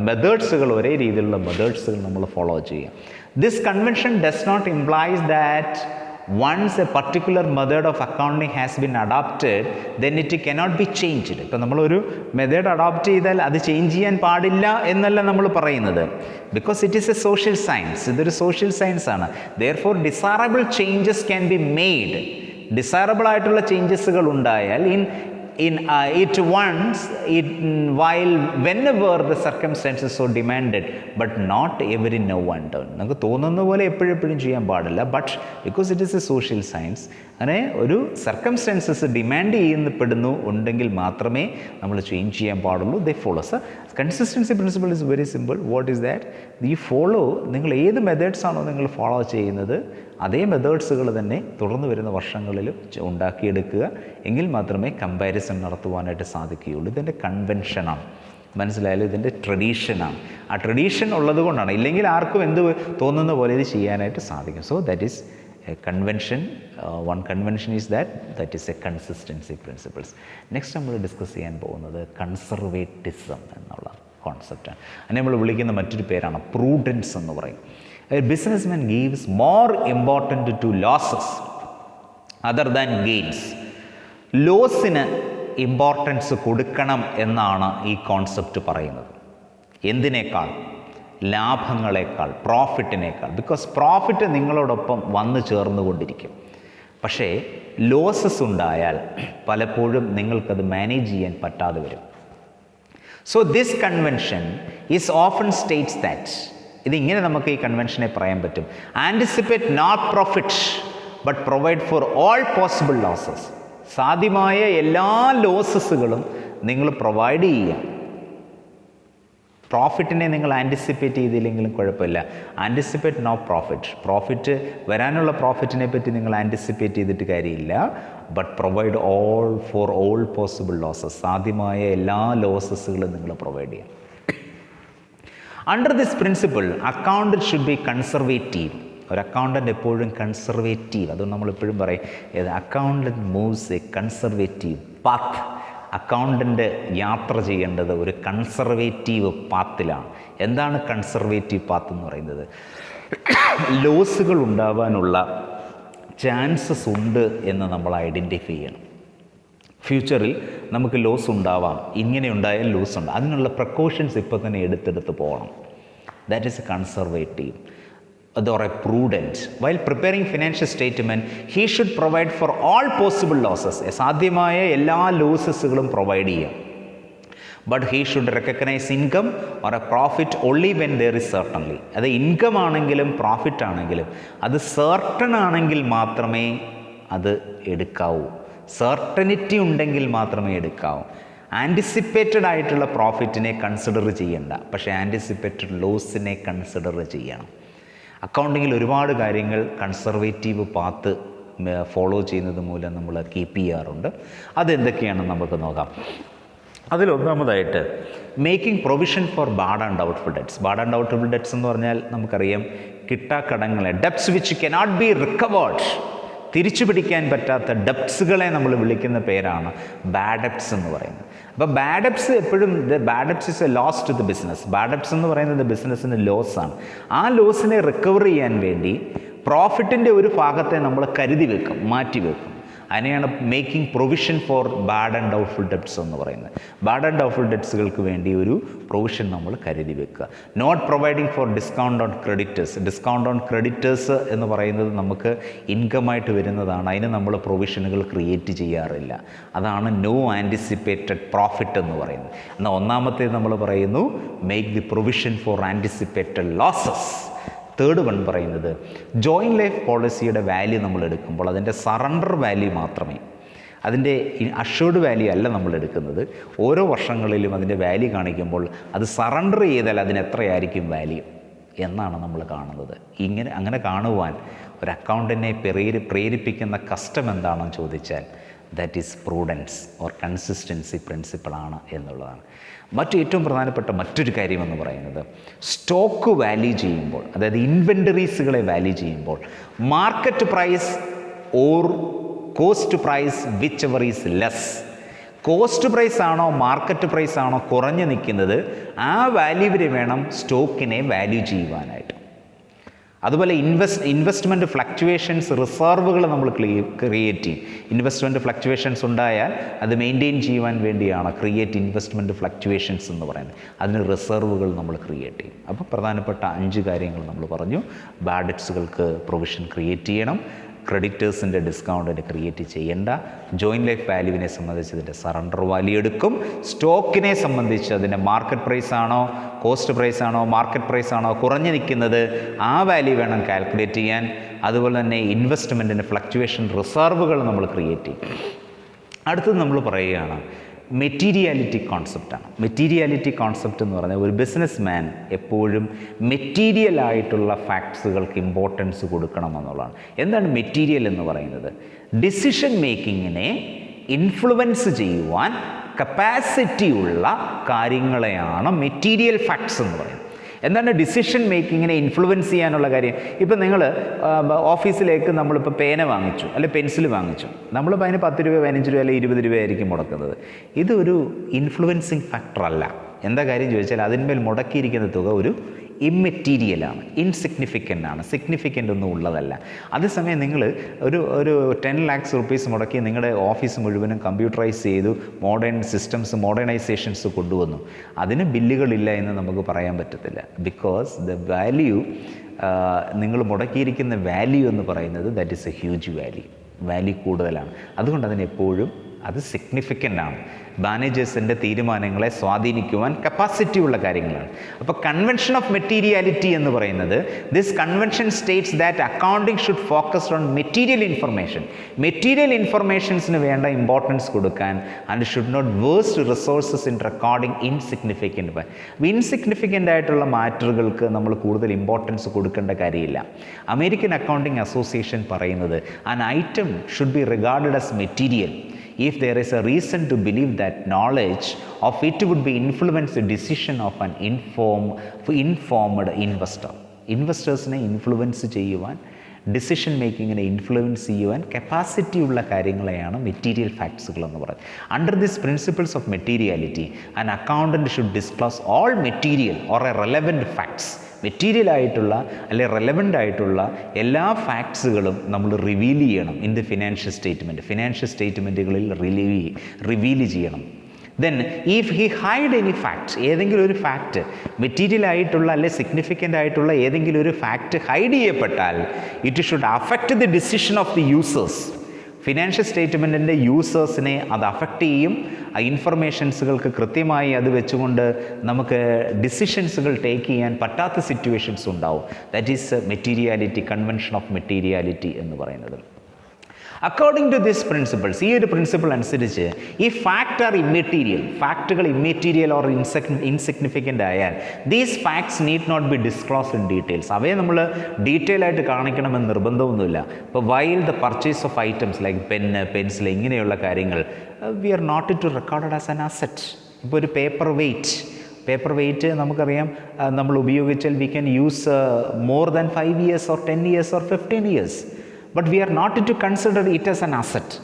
മെത്തേഡ്സുകൾ, ഒരേ രീതിയിലുള്ള മെത്തേഡ്സുകൾ നമ്മൾ ഫോളോ ചെയ്യുക. This convention does not implies that once a particular method of accounting has been adopted, then it cannot be changed. ഇപ്പോൾ നമ്മളൊരു മെത്തേഡ് അഡോപ്റ്റ് ചെയ്താൽ അത് ചേഞ്ച് ചെയ്യാൻ പാടില്ല എന്നല്ല നമ്മൾ പറയുന്നത്. Because it is A social science. ഇതൊരു സോഷ്യൽ സയൻസ് ആണ്. Therefore desirable changes can be made. Desirable ആയിട്ടുള്ള ചേഞ്ചസുകൾ ഉണ്ടായാൽ whenever the circumstances so demanded, but not every now and then. നമുക്ക് തോന്നുന്ന പോലെ എപ്പോഴും ചെയ്യാൻ പാടില്ല. But because it is A social science, അങ്ങനെ ഒരു സർക്കംസ്റ്റൻസസ് ഡിമാൻഡ് ചെയ്യപ്പെടുന്നു ഉണ്ടെങ്കിൽ മാത്രമേ നമ്മൾ ചേഞ്ച് ചെയ്യാൻ പാടുള്ളൂ. ദേ follow consistency principle is very simple. What is that? ഈ ഫോളോ, നിങ്ങൾ ഏത് മെത്തേഡ്സ് ആണോ നിങ്ങൾ ഫോളോ ചെയ്യുന്നത് അതേ മെത്തേഡ്സുകൾ തന്നെ തുടർന്ന് വരുന്ന വർഷങ്ങളിൽ ഉണ്ടാക്കിയെടുക്കുക. എങ്കിൽ മാത്രമേ കമ്പാരിസൺ നടത്തുവാനായിട്ട് സാധിക്കുകയുള്ളൂ. ഇതിൻ്റെ കൺവെൻഷനാണ്, മനസ്സിലായാലും ഇതിൻ്റെ ട്രഡീഷനാണ്. ആ ട്രഡീഷൻ ഉള്ളത് കൊണ്ടാണ്, ഇല്ലെങ്കിൽ ആർക്കും എന്ത് തോന്നുന്ന പോലെ ഇത് ചെയ്യാനായിട്ട് സാധിക്കും. So that is a convention. One convention is that is a consistency principles. Next നമ്മൾ ഡിസ്കസ് ചെയ്യാൻ പോകുന്നത് കൺസർവേറ്റിസം എന്നുള്ള കോൺസെപ്റ്റാണ്. അതിനെ നമ്മൾ വിളിക്കുന്ന മറ്റൊരു പേരാണ് പ്രൂഡൻസ് എന്ന് പറയും. A businessman gives more important to losses other than gains. ലോസിന് ഇമ്പോർട്ടൻസ് കൊടുക്കണം എന്നാണ് ഈ കോൺസെപ്റ്റ് പറയുന്നത്. എന്തിനേക്കാൾ? ലാഭങ്ങളെക്കാൾ, പ്രോഫിറ്റിനേക്കാൾ. ബിക്കോസ് പ്രോഫിറ്റ് നിങ്ങളോടൊപ്പം വന്നു ചേർന്നുകൊണ്ടിരിക്കും. പക്ഷേ ലോസസ് ഉണ്ടായാൽ പലപ്പോഴും നിങ്ങൾക്കത് മാനേജ് ചെയ്യാൻ പറ്റാതെ വരും. So this convention is often states that, ഇതിങ്ങനെ നമുക്ക് ഈ കൺവെൻഷനെ പറയാൻ പറ്റും, anticipate not profit but provide for all possible losses. സാധ്യമായ എല്ലാ ലോസസുകളും നിങ്ങൾ പ്രൊവൈഡ് ചെയ്യുക. പ്രോഫിറ്റിനെ നിങ്ങൾ ആൻറ്റിസിപ്പേറ്റ് ചെയ്തില്ലെങ്കിലും കുഴപ്പമില്ല. Anticipate no profit. പ്രോഫിറ്റ് വരാനുള്ള പ്രോഫിറ്റിനെ പറ്റി നിങ്ങൾ ആൻറ്റിസിപ്പേറ്റ് ചെയ്തിട്ട് കാര്യമില്ല. But provide all for all possible losses. സാധ്യമായ എല്ലാ ലോസസുകളും നിങ്ങൾ പ്രൊവൈഡ് ചെയ്യാം. Under this principle accountant should be conservative. ഒരു അക്കൗണ്ടൻ്റ് എപ്പോഴും കൺസർവേറ്റീവ്, അതുകൊണ്ട് നമ്മളെപ്പോഴും പറയും accountant moves A conservative path. Accountant യാത്ര ചെയ്യേണ്ടത് ഒരു കൺസർവേറ്റീവ് പാത്തിലാണ്. എന്താണ് കൺസർവേറ്റീവ് പാത്ത് എന്ന് പറയുന്നത്? ലോസുകൾ ഉണ്ടാവാനുള്ള ചാൻസസ് ഉണ്ട് എന്ന് നമ്മൾ ഐഡൻറ്റിഫൈ ചെയ്യണം. ഫ്യൂച്ചറിൽ നമുക്ക് ലോസ് ഉണ്ടാവാം, ഇങ്ങനെ ഉണ്ടായാൽ ലോസ് ഉണ്ട്, അതിനുള്ള പ്രിക്കോഷൻസ് ഇപ്പോൾ തന്നെ എടുത്തെടുത്ത് പോകണം. That is A conservative or a prudent. While preparing financial statement, he should provide for all possible losses. സാധ്യമായ എല്ലാ ലോസസുകളും പ്രൊവൈഡ് ചെയ്യാം. But he should recognize income or a profit only when there is certainty. അത് income ആണെങ്കിലും profit ആണെങ്കിലും അത് certain ആണെങ്കിൽ മാത്രമേ അത് എടുക്കാവൂ. സർട്ടനിറ്റി ഉണ്ടെങ്കിൽ മാത്രമേ എടുക്കാവൂ. ആൻറ്റിസിപ്പേറ്റഡ് ആയിട്ടുള്ള പ്രോഫിറ്റിനെ കൺസിഡർ ചെയ്യണ്ട, പക്ഷേ ആൻറ്റിസിപ്പേറ്റഡ് ലോസിനെ കൺസിഡർ ചെയ്യണം. അക്കൗണ്ടിങ്ങിൽ ഒരുപാട് കാര്യങ്ങൾ കൺസർവേറ്റീവ് പാത്ത് ഫോളോ ചെയ്യുന്നത് മൂലം നമ്മൾ കീപ്പ് ചെയ്യാറുണ്ട്. അതെന്തൊക്കെയാണെന്ന് നമുക്ക് നോക്കാം. അതിലൊന്നാമതായിട്ട് making provision for bad and doubtful debts. Bad and doubtful debts എന്ന് പറഞ്ഞാൽ നമുക്കറിയാം കിട്ടാക്കടങ്ങളെ, debts which cannot be recovered, തിരിച്ചു പിടിക്കാൻ പറ്റാത്ത ഡെപ്റ്റ്സുകളെ നമ്മൾ വിളിക്കുന്ന പേരാണ് ബാഡ് ഡെപ്റ്റ്സ് എന്ന് പറയുന്നത്. അപ്പോൾ ബാഡ് ഡെപ്റ്റ്സ് എപ്പോഴും bad debts is a loss to the business. Bad debts എന്ന് പറയുന്നത് ബിസിനസ്സിന് ലോസാണ്. ആ ലോസിനെ റിക്കവർ ചെയ്യാൻ വേണ്ടി പ്രോഫിറ്റിൻ്റെ ഒരു ഭാഗത്തെ നമ്മൾ കരുതി വെക്കും, മാറ്റി വെക്കും. അതിനെയാണ് making provision for bad and doubtful debts എന്ന് പറയുന്നത്. ബാഡ് ആൻഡ് ഡൗട്ട്ഫുൾ ഡെപ്റ്റ്സുകൾക്ക് വേണ്ടി ഒരു പ്രൊവിഷൻ നമ്മൾ കരുതി വെക്കുക. Not providing for discount on creditors. Discount on creditors എന്ന് പറയുന്നത് നമുക്ക് ഇൻകമായിട്ട് വരുന്നതാണ്. അതിന് നമ്മൾ പ്രൊവിഷനുകൾ ക്രിയേറ്റ് ചെയ്യാറില്ല. അതാണ് നോ ആൻറ്റിസിപ്പേറ്റഡ് പ്രോഫിറ്റ് എന്ന് പറയുന്നത്. എന്നാൽ ഒന്നാമത്തേത് നമ്മൾ പറയുന്നു make the provision for anticipated losses. Third one പറയുന്നത് ജോയിൻറ്റ് ലൈഫ് പോളിസിയുടെ വാല്യൂ നമ്മൾ എടുക്കുമ്പോൾ അതിൻ്റെ സറണ്ടർ വാല്യൂ മാത്രമേ, അതിൻ്റെ അഷ്വേർഡ് വാല്യൂ അല്ല നമ്മൾ എടുക്കുന്നത്. ഓരോ വർഷങ്ങളിലും അതിൻ്റെ വാല്യൂ കാണിക്കുമ്പോൾ അത് സറണ്ടർ ചെയ്താൽ അതിന് എത്രയായിരിക്കും വാല്യൂ എന്നാണ് നമ്മൾ കാണുന്നത്. അങ്ങനെ കാണുവാൻ ഒരു അക്കൗണ്ടൻറ്റിനെ പ്രേരിപ്പിക്കുന്ന കസ്റ്റം എന്താണെന്ന് ചോദിച്ചാൽ that is prudence or consistency പ്രിൻസിപ്പിളാണ് എന്നുള്ളതാണ്. ഏറ്റവും പ്രധാനപ്പെട്ട മറ്റൊരു കാര്യമെന്ന് പറയുന്നത് സ്റ്റോക്ക് വാല്യൂ ചെയ്യുമ്പോൾ, അതായത് ഇൻവെൻ്ററീസുകളെ വാല്യൂ ചെയ്യുമ്പോൾ market price or cost price whichever is less. Cost price ആണോ മാർക്കറ്റ് പ്രൈസ് ആണോ കുറഞ്ഞു നിൽക്കുന്നത്, ആ വാല്യൂവിനെ വേണം സ്റ്റോക്കിനെ വാല്യൂ ചെയ്യുവാനായിട്ട്. അതുപോലെ ഇൻവെസ്റ്റ്മെൻറ്റ് ഫ്ലക്ച്വേഷൻസ്, റിസർവുകൾ നമ്മൾ ക്രിയേറ്റ് ചെയ്യും. ഇൻവെസ്റ്റ്മെൻറ്റ് ഫ്ലക്ച്വേഷൻസ് ഉണ്ടായാൽ അത് മെയിൻറ്റെയിൻ ചെയ്യുവാൻ വേണ്ടിയാണ് ക്രിയേറ്റ് ഇൻവെസ്റ്റ്മെൻറ്റ് ഫ്ലക്ച്വേഷൻസ് എന്ന് പറയുന്നത്. അതിന് റിസർവുകൾ നമ്മൾ ക്രിയേറ്റ് ചെയ്യും. അപ്പോൾ പ്രധാനപ്പെട്ട 5 കാര്യങ്ങൾ നമ്മൾ പറഞ്ഞു. ബാഡ് ഡെറ്റ്സുകൾക്ക് പ്രൊവിഷൻ ക്രിയേറ്റ് ചെയ്യണം, ക്രെഡിറ്റേഴ്സിൻ്റെ ഡിസ്കൗണ്ടിന് ക്രിയേറ്റ് ചെയ്യേണ്ട. ജോയിൻറ്റ് ലൈഫ് വാല്യൂവിനെ സംബന്ധിച്ച് ഇതിൻ്റെ സറണ്ടർ വാല്യൂ എടുക്കും. സ്റ്റോക്കിനെ സംബന്ധിച്ച് അതിൻ്റെ മാർക്കറ്റ് പ്രൈസ് ആണോ കോസ്റ്റ് പ്രൈസ് ആണോ മാർക്കറ്റ് പ്രൈസ് ആണോ കുറഞ്ഞു നിൽക്കുന്നത്, ആ വാല്യൂ വേണം കാൽക്കുലേറ്റ് ചെയ്യാൻ. അതുപോലെ തന്നെ ഇൻവെസ്റ്റ്മെൻറ്റിന് ഫ്ലക്ച്വേഷൻ റിസർവുകൾ നമ്മൾ ക്രിയേറ്റ് ചെയ്യും. അടുത്തത് നമ്മൾ പറയുകയാണ് മെറ്റീരിയാലിറ്റി കോൺസെപ്റ്റാണ്. മെറ്റീരിയാലിറ്റി കോൺസെപ്റ്റ് എന്ന് പറഞ്ഞാൽ ഒരു ബിസിനസ് മാൻ എപ്പോഴും മെറ്റീരിയൽ ആയിട്ടുള്ള ഫാക്ട്സുകൾക്ക് ഇമ്പോർട്ടൻസ് കൊടുക്കണമെന്നുള്ളതാണ്. എന്താണ് മെറ്റീരിയൽ എന്ന് പറയുന്നത്? ഡിസിഷൻ മേക്കിങ്ങിനെ ഇൻഫ്ലുവൻസ് ചെയ്യുവാൻ കപ്പാസിറ്റി ഉള്ള കാര്യങ്ങളെയാണ് മെറ്റീരിയൽ ഫാക്ട്സ് എന്ന് പറയുന്നത്. എന്താണ് ഡിസിഷൻ മേക്കിങ്ങിനെ ഇൻഫ്ലുവൻസ് ചെയ്യാനുള്ള കാര്യം? ഇപ്പം നിങ്ങൾ ഓഫീസിലേക്ക് നമ്മളിപ്പോൾ പേന വാങ്ങിച്ചു അല്ലെ പെൻസിൽ വാങ്ങിച്ചു, നമ്മളിപ്പോൾ അതിന് 10 രൂപ 15 രൂപ അല്ലെങ്കിൽ 20 രൂപ ആയിരിക്കും മുടക്കുന്നത്. ഇതൊരു ഇൻഫ്ലുവൻസിങ് ഫാക്ടർ അല്ല. എന്താ കാര്യം ചോദിച്ചാൽ അതിന്മേൽ മുടക്കിയിരിക്കുന്ന തുക ഒരു ഇമ്മെറ്റീരിയലാണ്, ഇൻസിഗ്നിഫിക്കൻ്റ് ആണ്, സിഗ്നിഫിക്കൻ്റ് ഒന്നും ഉള്ളതല്ല. അതേസമയം നിങ്ങൾ ഒരു 10 lakhs rupees മുടക്കി നിങ്ങളുടെ ഓഫീസ് മുഴുവനും കമ്പ്യൂട്ടറൈസ് ചെയ്തു, മോഡേൺ സിസ്റ്റംസ് മോഡേണൈസേഷൻസ് കൊണ്ടുവന്നു. അതിന് ബില്ലുകളില്ല എന്ന് നമുക്ക് പറയാൻ പറ്റത്തില്ല. ബിക്കോസ് ദ വാല്യൂ, നിങ്ങൾ മുടക്കിയിരിക്കുന്ന വാല്യൂ എന്ന് പറയുന്നത് that is A huge value കൂടുതലാണ്. അതുകൊണ്ട് അതിനെപ്പോഴും അത് സിഗ്നിഫിക്കൻ്റ് ആണ്. മാനേജേഴ്സിൻ്റെ തീരുമാനങ്ങളെ സ്വാധീനിക്കുവാൻ കപ്പാസിറ്റി ഉള്ള കാര്യങ്ങളാണ്. അപ്പോൾ കൺവെൻഷൻ ഓഫ് മെറ്റീരിയാലിറ്റി എന്ന് പറയുന്നത്, this convention states that accounting should focused on material information. Material ഇൻഫർമേഷൻസിന് വേണ്ട ഇമ്പോർട്ടൻസ് കൊടുക്കാൻ, and should not waste resources in recording insignificant. Insignificant ആയിട്ടുള്ള മാറ്ററുകൾക്ക് നമ്മൾ കൂടുതൽ ഇമ്പോർട്ടൻസ് കൊടുക്കേണ്ട കാര്യമില്ല. അമേരിക്കൻ അക്കൗണ്ടിംഗ് അസോസിയേഷൻ പറയുന്നത് an item should be regarded as material if there is a reason to believe that knowledge of it would be influence the decision of an informed investor. ഇൻവെസ്റ്റേഴ്സിനെ influence ചെയ്യുവാൻ, decision മേക്കിങ്ങിനെ influence ചെയ്യുവാൻ capacity ഉള്ള കാര്യങ്ങളെയാണ് material ഫാക്ട്സുകൾ എന്ന് പറയുന്നത്. Under this principles of materiality an accountant should disclose all material or a relevant facts. Material ആയിട്ടുള്ള അല്ലെ റെലവൻ്റ് ആയിട്ടുള്ള എല്ലാ ഫാക്ട്സുകളും നമ്മൾ റിവീൽ ചെയ്യണം in the financial statement. Financial സ്റ്റേറ്റ്മെൻറ്റുകളിൽ റിവീൽ ചെയ്യണം. Then if he hide any fact, ഏതെങ്കിലും ഒരു ഫാക്റ്റ് മെറ്റീരിയൽ ആയിട്ടുള്ള അല്ലെ സിഗ്നിഫിക്കൻ്റ് ആയിട്ടുള്ള ഏതെങ്കിലും ഒരു ഫാക്റ്റ് ഹൈഡ് ചെയ്യപ്പെട്ടാൽ it should affect the decision of the users. Financial സ്റ്റേറ്റ്മെൻറ്റിൻ്റെ യൂസേഴ്സിനെ അത് അഫക്റ്റ് ചെയ്യും. ആ ഇൻഫർമേഷൻസുകൾക്ക് കൃത്യമായി അത് വെച്ചുകൊണ്ട് നമുക്ക് ഡിസിഷൻസുകൾ ടേക്ക് ചെയ്യാൻ പറ്റാത്ത സിറ്റുവേഷൻസ് ഉണ്ടാവും. That is materiality, convention of materiality എന്ന് പറയുന്നത്. അക്കോർഡിംഗ് ടു ദിസ് പ്രിൻസിപ്പിൾസ്, ഈ ഒരു പ്രിൻസിപ്പിൾ അനുസരിച്ച് ഈ ഫാക്ട് ആർ ഇമ്മെറ്റീരിയൽ, ഫാക്റ്റുകൾ ഇമ്മെറ്റീരിയൽ ഓർ ഇൻസിഗ്നിഫിക്കൻ്റ് ആയാൽ these facts need not be disclose in details. അവയെ നമ്മൾ ഡീറ്റെയിൽ ആയിട്ട് കാണിക്കണമെന്ന് നിർബന്ധമൊന്നുമില്ല. ഇപ്പോൾ while the purchase of items like pen pencil ഇങ്ങനെയുള്ള കാര്യങ്ങൾ we are not to recorded as an asset. ഇപ്പോൾ ഒരു പേപ്പർ വെയ്റ്റ് നമുക്കറിയാം, നമ്മൾ ഉപയോഗിച്ചാൽ we can use more than 5 years or 10 years or 15 years. But we are not to consider it as an asset.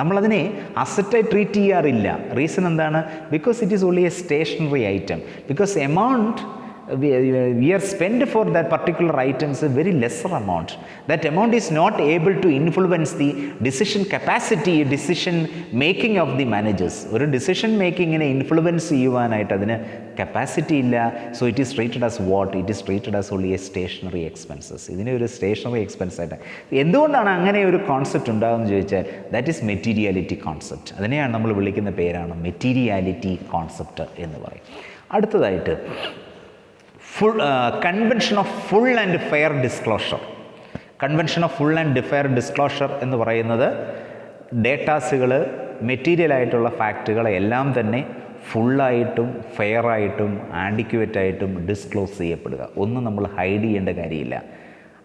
നമ്മളതിനെ അസറ്റായി treat ചെയ്യാറില്ല. Reason എന്താണ്? Because it is only a stationary item. Because amount we are spent for that particular items a very lesser amount. That amount is not able to influence the decision capacity, decision making of the managers. ഒരു decision മേക്കിങ്ങിനെ influence ചെയ്യുവാനായിട്ട് അതിന് capacity ഇല്ല. So it is treated as what? It is treated as only a stationary expenses. ഇതിനെ ഒരു stationery expense ആയിട്ട് എന്തുകൊണ്ടാണ് അങ്ങനെ ഒരു കോൺസെപ്റ്റ് ഉണ്ടാകുമെന്ന് ചോദിച്ചാൽ ദാറ്റ് ഈസ് മെറ്റീരിയാലിറ്റി കോൺസെപ്റ്റ്. അതിനെയാണ് നമ്മൾ വിളിക്കുന്ന പേരാണ് മെറ്റീരിയാലിറ്റി കോൺസെപ്റ്റ് എന്ന് പറയും. അടുത്തതായിട്ട് convention of full and fair disclosure. Convention of full and fair disclosure എന്ന് പറയുന്നത് ഡേറ്റാസുകൾ, മെറ്റീരിയൽ ആയിട്ടുള്ള ഫാക്റ്റുകളെ എല്ലാം തന്നെ ഫുള്ളായിട്ടും ഫെയറായിട്ടും ആഡിക്യുവേറ്റായിട്ടും ഡിസ്ക്ലോസ് ചെയ്യപ്പെടുക. ഒന്നും നമ്മൾ ഹൈഡ് ചെയ്യേണ്ട കാര്യമില്ല.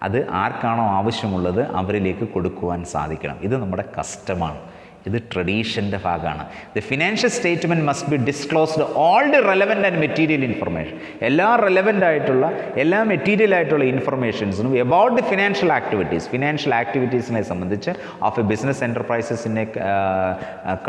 അത് ആർക്കാണോ ആവശ്യമുള്ളത് അവരിലേക്ക് കൊടുക്കുവാൻ സാധിക്കണം. ഇത് നമ്മുടെ കസ്റ്റമാണ്. ഇത് ട്രഡീഷൻ്റെ ഭാഗമാണ്. The financial statement must be disclosed all the relevant and material information. എല്ലാ റെലവൻ്റ് ആയിട്ടുള്ള എല്ലാ മെറ്റീരിയൽ ആയിട്ടുള്ള ഇൻഫർമേഷൻസിനും എബൌട്ട് ദി ഫിനാൻഷ്യൽ ആക്ടിവിറ്റീസിനെ സംബന്ധിച്ച് ഓഫ് എ ബിസിനസ് എൻ്റർപ്രൈസസിനെ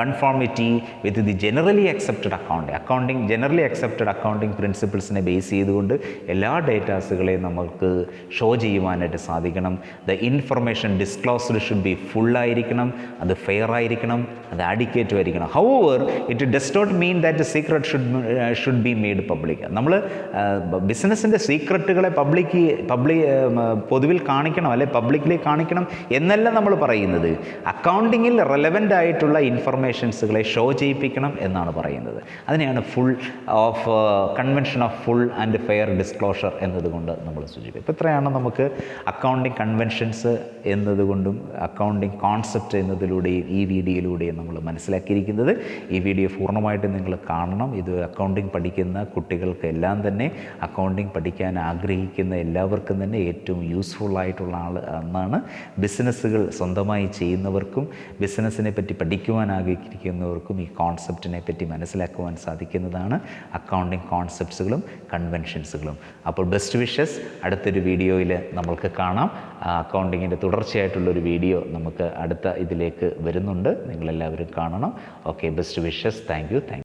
conformity with the generally accepted generally accepted accounting പ്രിൻസിപ്പിൾസിനെ ബേസ് ചെയ്തുകൊണ്ട് എല്ലാ ഡേറ്റാസുകളെയും നമുക്ക് ഷോ ചെയ്യുവാനായിട്ട് സാധിക്കണം. The information disclosed should be ഫുള്ളായിരിക്കണം, അത് ഫെയർ ആയിരിക്കണം, ആയിരിക്കണം, അത് ആഡിക്കേറ്റും ആയിരിക്കണം. However it does not mean that the secret should be made public. നമ്മൾ ബിസിനസ്സിൻ്റെ സീക്രട്ടുകളെ പൊതുവിൽ കാണിക്കണം, അല്ലെ പബ്ലിക്കിലേക്ക് കാണിക്കണം എന്നല്ല നമ്മൾ പറയുന്നത്. അക്കൗണ്ടിങ്ങിൽ റെലവൻ്റ് ആയിട്ടുള്ള ഇൻഫർമേഷൻസുകളെ ഷോ ചെയ്യിപ്പിക്കണം എന്നാണ് പറയുന്നത്. അതിനെയാണ് convention of full and fair disclosure എന്നതുകൊണ്ട് നമ്മൾ സൂചിപ്പിക്കും. ഇപ്പോൾ ഇത്രയാണ് നമുക്ക് അക്കൗണ്ടിങ് കൺവെൻഷൻസ് എന്നതുകൊണ്ടും അക്കൗണ്ടിങ് കോൺസെപ്റ്റ് എന്നതിലൂടെയും ഈ വീഡിയോയിലൂടെയും നമ്മൾ മനസ്സിലാക്കിയിരിക്കുന്നത്. ഈ വീഡിയോ പൂർണ്ണമായിട്ടും നിങ്ങൾ കാണണം. ഇത് അക്കൗണ്ടിങ് പഠിക്കുന്ന കുട്ടികൾക്ക് എല്ലാം തന്നെ, അക്കൗണ്ടിങ് പഠിക്കാൻ ആഗ്രഹിക്കുന്ന എല്ലാവർക്കും തന്നെ ഏറ്റവും യൂസ്ഫുൾ ആയിട്ടുള്ള ഒന്നാണ്. ബിസിനസ്സുകൾ സ്വന്തമായി ചെയ്യുന്നവർക്കും ബിസിനസ്സിനെ പറ്റി പഠിക്കുവാൻ ആഗ്രഹിക്കുന്നവർക്കും ഈ കോൺസെപ്റ്റിനെ പറ്റി മനസ്സിലാക്കുവാൻ സാധിക്കുന്നതാണ് അക്കൗണ്ടിങ് കോൺസെപ്റ്റ്സുകളും കൺവെൻഷൻസുകളും. അപ്പോൾ ബെസ്റ്റ് വിഷസ്. അടുത്തൊരു വീഡിയോയിൽ നമ്മൾക്ക് കാണാം. അക്കൗണ്ടിങ്ങിൻ്റെ തുടർച്ചയായിട്ടുള്ളൊരു വീഡിയോ നമുക്ക് അടുത്ത ഇതിലേക്ക് വരുന്നുണ്ട്. നിങ്ങളെല്ലാവരും കാണണം. Okay, best wishes. Thank you.